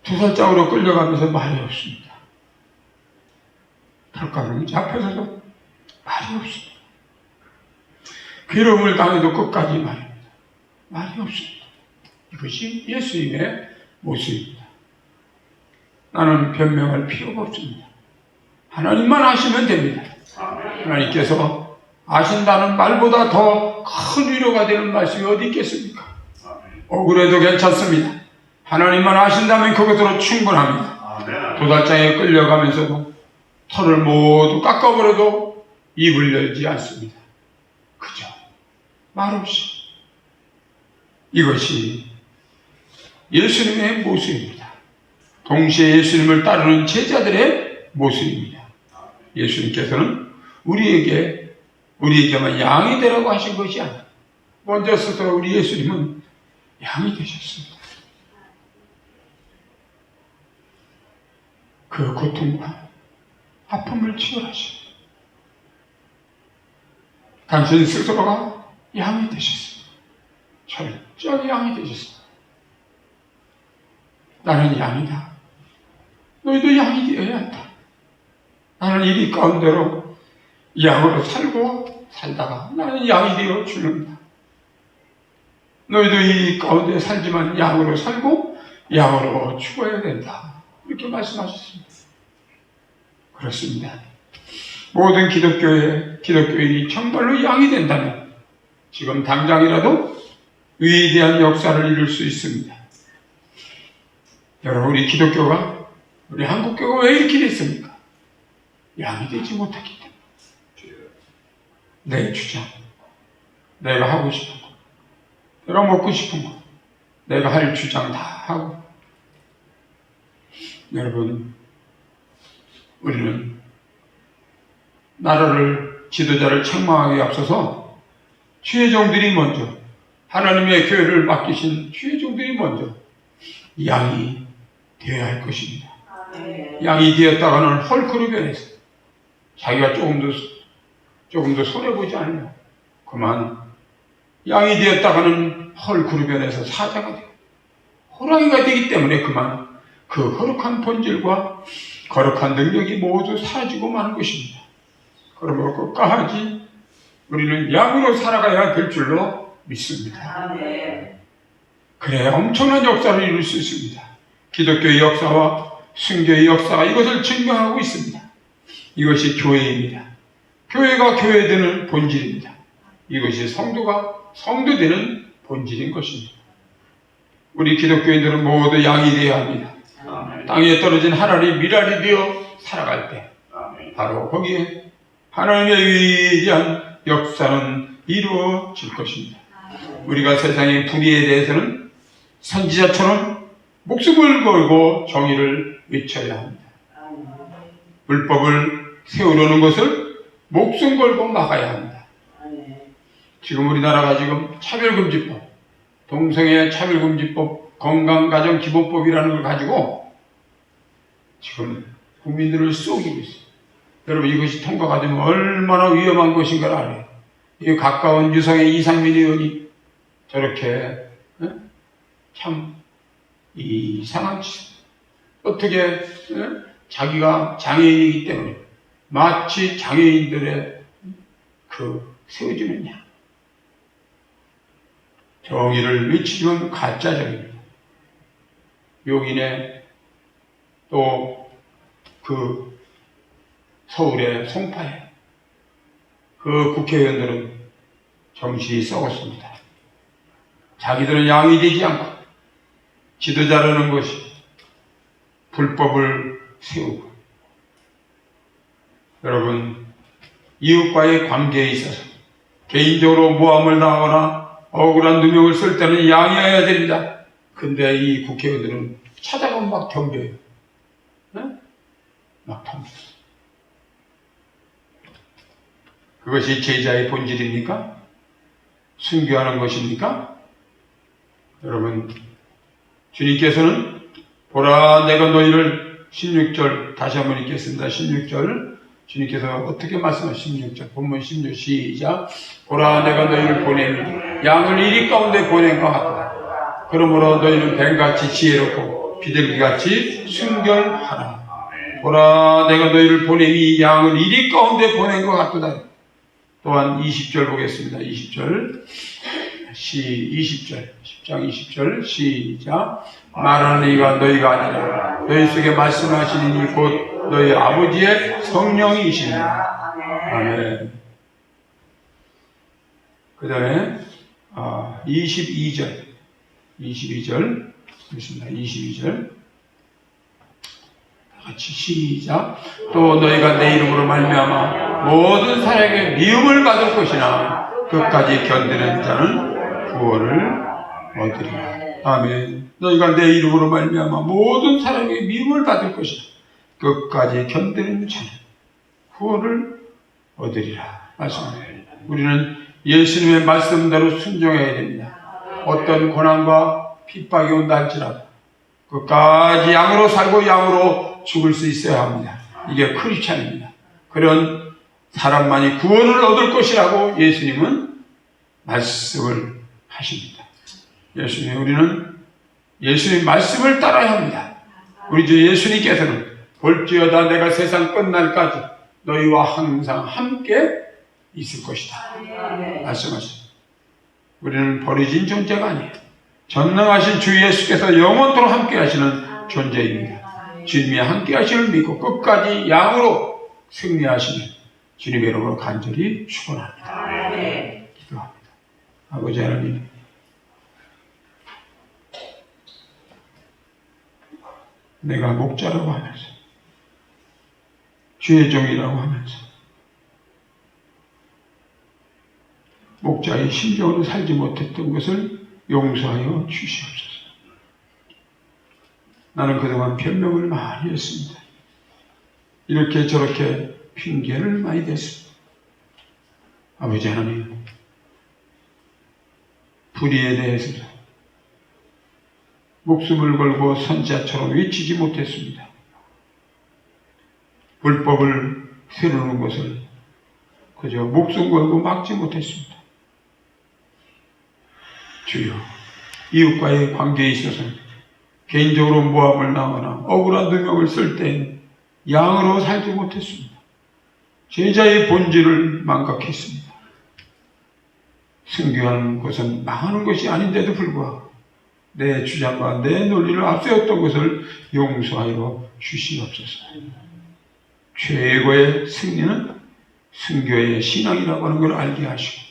Speaker 2: 도살장으로 끌려가면서 말이 없습니다. 털깎는 자 앞에서도 말이 없습니다. 괴로움을 당해도 끝까지 말이 없습니다. 이것이 예수님의 모습입니다. 나는 변명할 필요가 없습니다. 하나님만 아시면 됩니다. 하나님께서 아신다는 말보다 더 큰 위로가 되는 말씀이 어디 있겠습니까? 억울해도 괜찮습니다. 하나님만 아신다면 그것으로 충분합니다. 도살장에 끌려가면서도 털을 모두 깎아버려도 입을 열지 않습니다. 그저 말없이. 이것이 예수님의 모습입니다. 동시에 예수님을 따르는 제자들의 모습입니다. 예수님께서는 우리에게만 양이 되라고 하신 것이 아니라 먼저 스스로 우리 예수님은 양이 되셨습니다. 그 고통과 아픔을 치유하시고 당신 스스로가 양이 되셨습니다. 철저히 양이 되셨습니다. 나는 양이다. 너희도 양이 되어야 한다. 나는 이 가운데로 양으로 살다가 나는 양이 되어 죽는다. 너희도 이 가운데 살지만 양으로 살고 양으로 죽어야 된다. 이렇게 말씀하셨습니다. 그렇습니다. 모든 기독교인이 정말로 양이 된다면 지금 당장이라도 위대한 역사를 이룰 수 있습니다. 여러분, 우리 기독교가, 우리 한국교가 왜 이렇게 됐습니까? 양이 되지 못했기 때문에. 내 주장, 내가 하고 싶은 거, 내가 먹고 싶은 거, 내가 할 주장 다 하고 여러분, 우리는 나라를, 지도자를 책망하기에 앞서서 주의 종들이 먼저, 하나님의 교회를 맡기신 주의 종들이 먼저 양이 되어야 할 것입니다. 양이 되었다가는 헐크로 변해서 자기가 조금 더 손해보지 않으면 그만 양이 되었다가는 헐크로 변해서 사자가 되고 호랑이가 되기 때문에 그만 그 거룩한 본질과 거룩한 능력이 모두 사라지고 마는 것입니다. 그러므로 끝까지 우리는 양으로 살아가야 될 줄로 믿습니다. 그래야 엄청난 역사를 이룰 수 있습니다. 기독교의 역사와 순교의 역사가 이것을 증명하고 있습니다. 이것이 교회입니다. 교회가 교회되는 본질입니다. 이것이 성도가 성도되는 본질인 것입니다. 우리 기독교인들은 모두 양이 되어야 합니다. 땅에 떨어진 하나님의 미랄이 되어 살아갈 때 바로 거기에 하나님의 위대한 역사는 이루어질 것입니다. 우리가 세상의 불의에 대해서는 선지자처럼 목숨을 걸고 정의를 외쳐야 합니다. 불법을 세우려는 것을 목숨 걸고 막아야 합니다. 지금 우리나라가 지금 차별금지법, 동성애 차별금지법, 건강가정기본법이라는 걸 가지고 지금 국민들을 쏘기고 있어요. 여러분, 이것이 통과가 되면 얼마나 위험한 것인가를 알아요. 이 가까운 유성의 이상민 의원이 저렇게 참 이상한 짓, 어떻게 자기가 장애인이기 때문에 마치 장애인들의 세워주느냐. 정의를 외치면 가짜적입니다. 용인에 또 서울의 송파에 국회의원들은 정신이 썩었습니다. 자기들은 양이 되지 않고 지도자라는 것이 불법을 세우고, 여러분, 이웃과의 관계에 있어서 개인적으로 모함을 당하거나 억울한 누명을 쓸 때는 양해해야 됩니다. 근데 이 국회의원들은 찾아가면 막 덤벼요. 막 덤벼요. 그것이 제자의 본질입니까? 순교하는 것입니까? 여러분, 주님께서는 보라 내가 너희를 16절 다시 한번 읽겠습니다. 16절 주님께서 어떻게 말씀하시는 16절 본문 16 시작. 보라 내가 너희를 보내니 양을 이리 가운데 보낸 것 같다. 그러므로 너희는 뱀같이 지혜롭고 비둘기같이 순결하라. 보라 내가 너희를 보내니 양을 이리 가운데 보낸 것 같다. 또한 20절 보겠습니다. 20절 10장 20절 시작. 말하는 이가 너희가 아니라 너희 속에 말씀하시는 이 곧 너희 아버지의 성령이시니라. 아멘. 그 다음에 22절 보겠습니다. 22절 같이 시작. 또 너희가 내 이름으로 말미암아 모든 사람에게 미움을 받을 것이나 끝까지 견디는 자는 구원을 얻으리라. 아멘. 너희가 내 이름으로 말미암아 모든 사람에게 미움을 받을 것이나 끝까지 견디는 자는 구원을 얻으리라. 말씀합니다. 우리는 예수님의 말씀대로 순종해야 됩니다. 어떤 고난과 핍박이 온다 할지라도 끝까지 양으로 살고 양으로 죽을 수 있어야 합니다. 이게 크리스찬입니다. 그런 사람만이 구원을 얻을 것이라고 예수님은 말씀을 하십니다. 우리는 예수님 말씀을 따라야 합니다. 우리 주 예수님께서는 볼지어다 내가 세상 끝날까지 너희와 항상 함께 있을 것이다 말씀하십니다. 우리는 버려진 존재가 아니에요. 전능하신 주 예수께서 영원토록 함께 하시는 존재입니다. 주님이 함께 하시는 믿고 끝까지 양으로 승리하시는 주님의 이름으로 간절히 축원합니다. 기도합니다. 아버지 하나님, 내가 목자라고 하면서 주의 종이라고 하면서 목자의 심정으로 살지 못했던 것을 용서하여 주시옵소서. 나는 그동안 변명을 많이 했습니다. 이렇게 저렇게 핑계를 많이 댔습니다. 아버지 하나님, 불의에 대해서도 목숨을 걸고 선지자처럼 외치지 못했습니다. 불법을 세우는 것을 그저 목숨 걸고 막지 못했습니다. 주여, 이웃과의 관계에 있어서 개인적으로 모함을 당하거나 억울한 누명을 쓸 때에는 양으로 살지 못했습니다. 제자의 본질을 망각했습니다. 순교하는 것은 망하는 것이 아닌데도 불구하고 내 주장과 내 논리를 앞세웠던 것을 용서하여 주시옵소서. 최고의 승리는 순교의 신앙이라고 하는 걸 알게 하시고,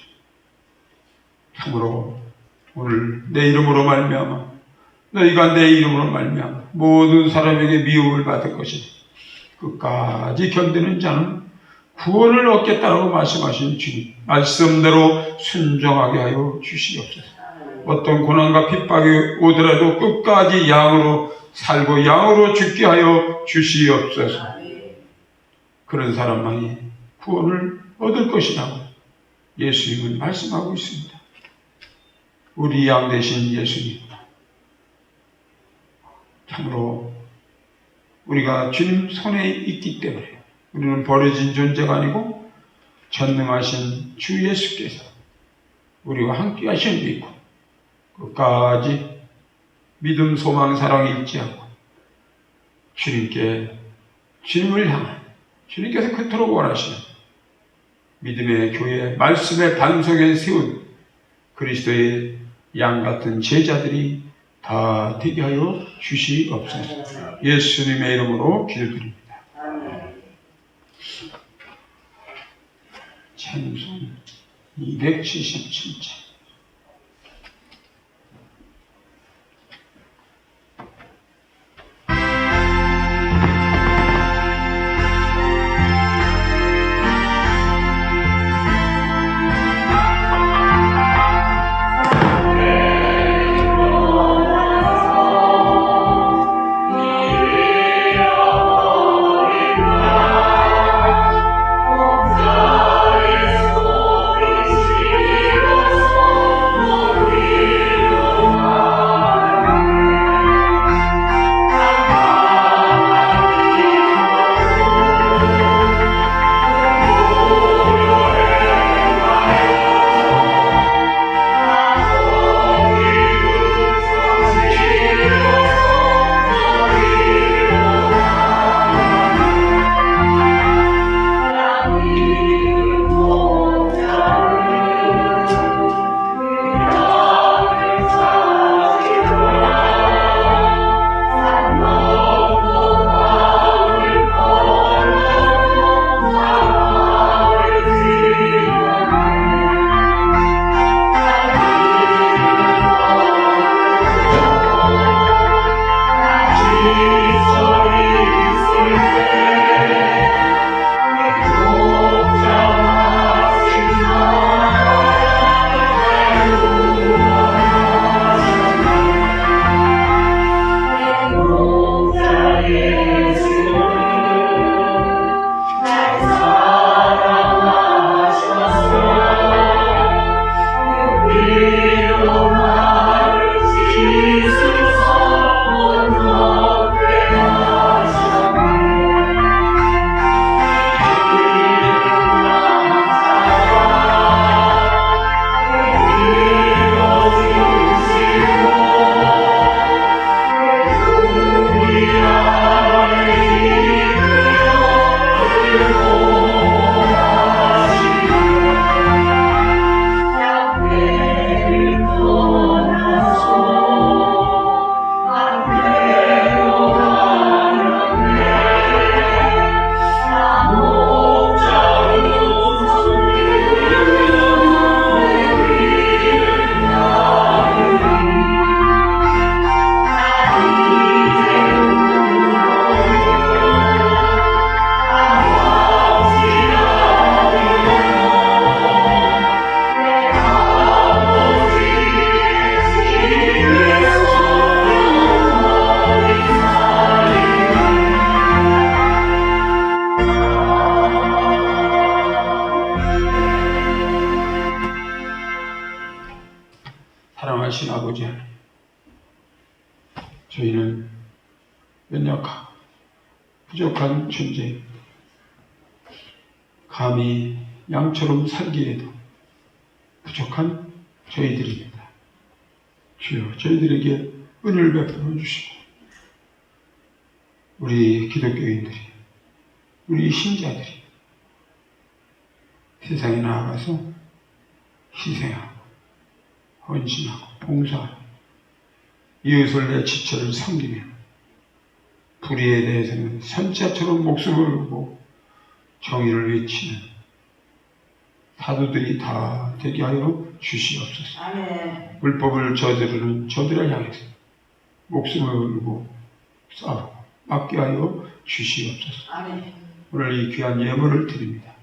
Speaker 2: 참으로 오늘 내 이름으로 말미암아, 너희가 내 이름으로 말미암아 모든 사람에게 미움을 받을 것이니 끝까지 견디는 자는 구원을 얻겠다라고 말씀하신 주님 말씀대로 순종하게 하여 주시옵소서. 어떤 고난과 핍박이 오더라도 끝까지 양으로 살고 양으로 죽게 하여 주시옵소서. 그런 사람만이 구원을 얻을 것이라고 예수님은 말씀하고 있습니다. 우리 양 되신 예수님, 참으로 우리가 주님 손에 있기 때문에 우리는 버려진 존재가 아니고 전능하신 주 예수께서 우리와 함께 하시는 데 있고, 끝까지 믿음, 소망, 사랑 잃지 않고 주님을 향한, 주님께서 그토록 원하시는 믿음의 교회, 말씀의 반석에 세운 그리스도의 양 같은 제자들이 다 되게 하여 주시옵소서. 예수님의 이름으로 기도드립니다. 찬송 277장.
Speaker 3: Oh
Speaker 2: 전능하신 아버지 하나님, 저희는 연약하고 부족한 존재, 감히 양처럼 살기에도 부족한 저희들입니다. 주여, 저희들에게 은혜를 베풀어 주시고 우리 기독교인들이, 우리 신자들이 세상에 나아가서 희생하고 헌신하고 봉사하고 이웃을 내 지체를 섬기며 불의에 대해서는 선자처럼 목숨을 걸고 정의를 외치는 사도들이 다 되게 하여 주시옵소서.
Speaker 3: 아멘.
Speaker 2: 불법을 저지르는 저들을 향해서 목숨을 걸고 싸우고 막게 하여 주시옵소서.
Speaker 3: 아멘.
Speaker 2: 오늘 이 귀한 예물을 드립니다.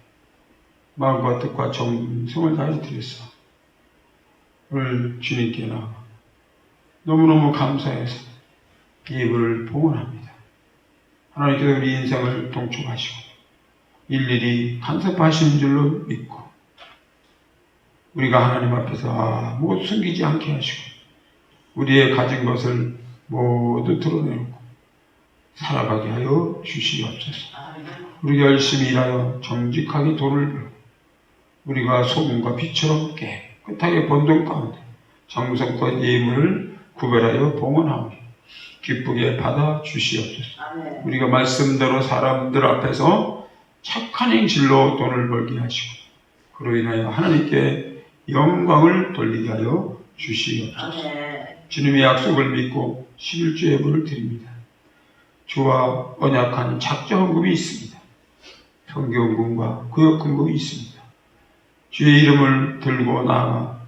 Speaker 2: 마음과 뜻과 정성을 다해 드렸어. 오늘 주님께 나와 너무너무 감사해서 예물을 봉헌합니다. 하나님께서 우리 인생을 동촉하시고 일일이 간섭하시는 줄로 믿고 우리가 하나님 앞에서 아무것도 숨기지 않게 하시고 우리의 가진 것을 모두 드러내고 살아가게 하여 주시옵소서. 우리가 열심히 일하여 정직하게 돈을 벌고 우리가 소금과 빛처럼 깨끗하게 번 돈 가운데 정성껏 예물을 구별하여 봉헌하오니 기쁘게 받아 주시옵소서. 우리가 말씀대로 사람들 앞에서 착한 행실로 돈을 벌게 하시고 그로 인하여 하나님께 영광을 돌리게 하여 주시옵소서. 주님의 약속을 믿고 11주 예물을 드립니다. 주와 언약한 작정금이 있습니다. 성경금과 구역금이 있습니다. 주의 이름을 들고 나아가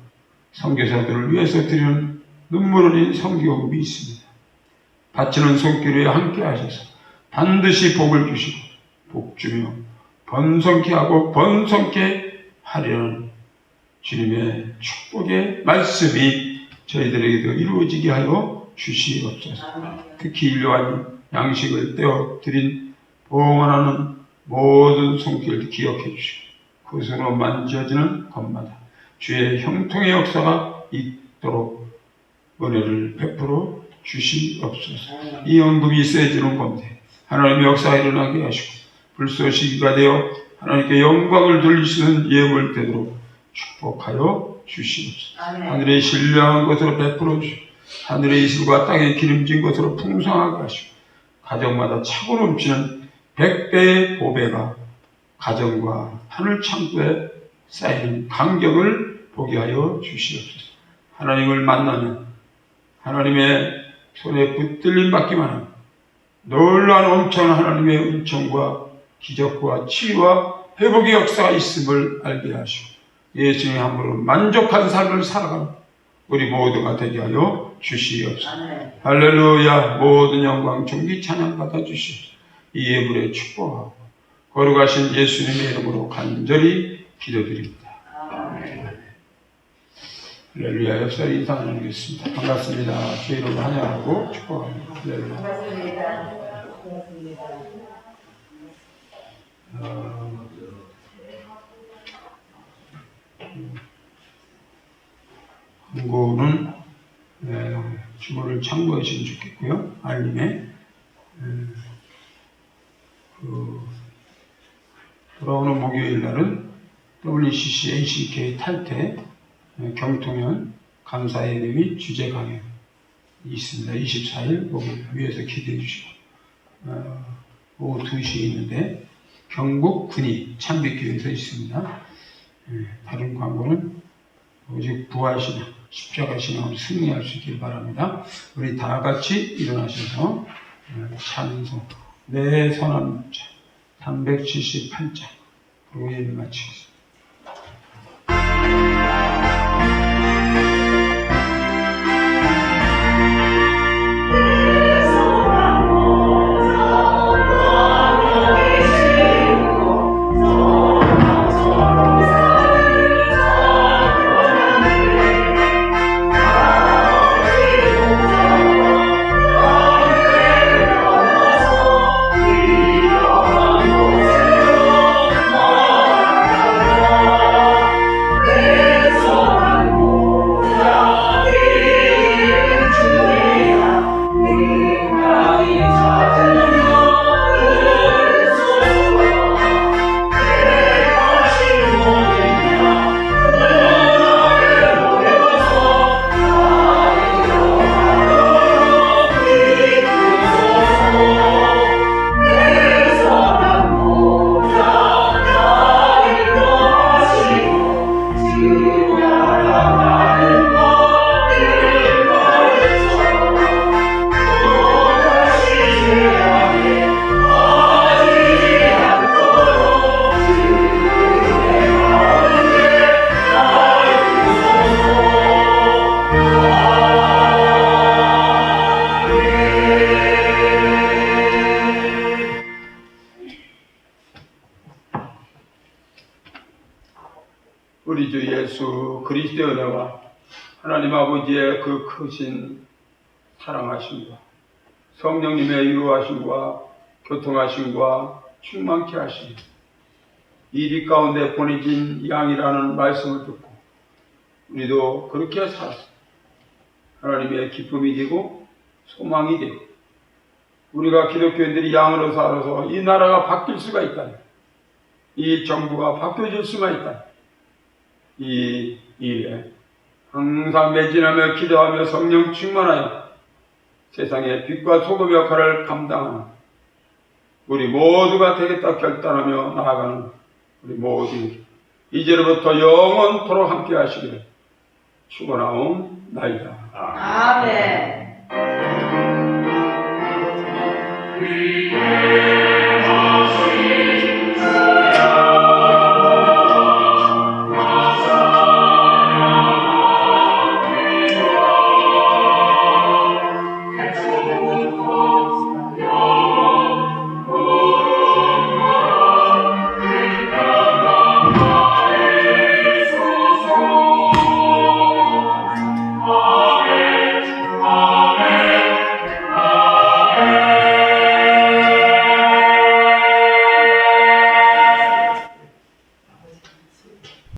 Speaker 2: 선교사들을 위해서 드리는 눈물 흘린 성교금이 있습니다. 바치는 손길에 함께 하셔서 반드시 복을 주시고 복 주며 번성케 하고 번성케 하려는 주님의 축복의 말씀이 저희들에게도 이루어지게 하여 주시옵소서. 특히 일요일 양식을 떼어 드린 봉헌하는 모든 손길을 기억해 주시고 그 손으로 만져지는 것마다 주의 형통의 역사가 있도록 은혜를 베풀어 주시옵소서. 이 언급이 있어야지는 건데 하나님의 역사가 일어나게 하시고 불쏘시기가 되어 하나님께 영광을 돌리시는 예물 되도록 축복하여 주시옵소서. 하늘의 신령한 것으로 베풀어 주시고 하늘의 이슬과 땅에 기름진 것으로 풍성하게 하시고 가정마다 차고 넘치는 100배의 보배가 가정과 하늘 창고에 쌓이는 감격을 보게 하여 주시옵소서. 하나님을 만나면 하나님의 손에 붙들림 받기만 하면 놀라운 엄청난 하나님의 은총과 기적과 치유와 회복의 역사가 있음을 알게 하시고 예수님의 함으로 만족한 삶을 살아가는 우리 모두가 되게 하여 주시옵소서. 할렐루야. 모든 영광 존귀 찬양 받아 주시옵소서. 이 예물에 축복하고 거룩하신 예수님의 이름으로 간절히 기도드립니다. 할렐루야. 역사를 인사 나누겠습니다. 반갑습니다. 주의 이름으로 환영하고 축복합니다. 할렐루야.
Speaker 3: 반갑습니다.
Speaker 2: 한국은 주보를 참고하시면 좋겠고요. 알림에 돌아오는 목요일 날은 WCC NCK 탈퇴 경통연 감사예배 및 주제 강연이 있습니다. 24일 목요일 위에서 기대해 주시고 오후 2시에 있는데 경북 군위 참빛교회에서 있습니다. 다른 광고는 오직 부활신앙, 십자가신앙으로 승리할 수 있길 바랍니다. 우리 다 같이 일어나셔서 찬송 내 선한 문자 378장 그리고 예배 마치겠습니다. 우리 주 예수 그리스도의 은혜와 하나님 아버지의 그 크신 사랑하심과 성령님의 인도하심과 교통하심과 충만케 하심, 이리 가운데 보내진 양이라는 말씀을 듣고 우리도 그렇게 살았습니다. 하나님의 기쁨이 되고 소망이 되고 우리가 기독교인들이 양으로 살아서 이 나라가 바뀔 수가 있다. 이 정부가 바뀌어질 수가 있다. 이 일에 항상 매진하며 기도하며 성령 충만하여 세상의 빛과 소금 역할을 감당하는 우리 모두가 되겠다 결단하며 나아가는 우리 모두 이제로부터 영원토록 함께 하시기를 축원하옵나이다.
Speaker 3: 아멘.
Speaker 1: 위에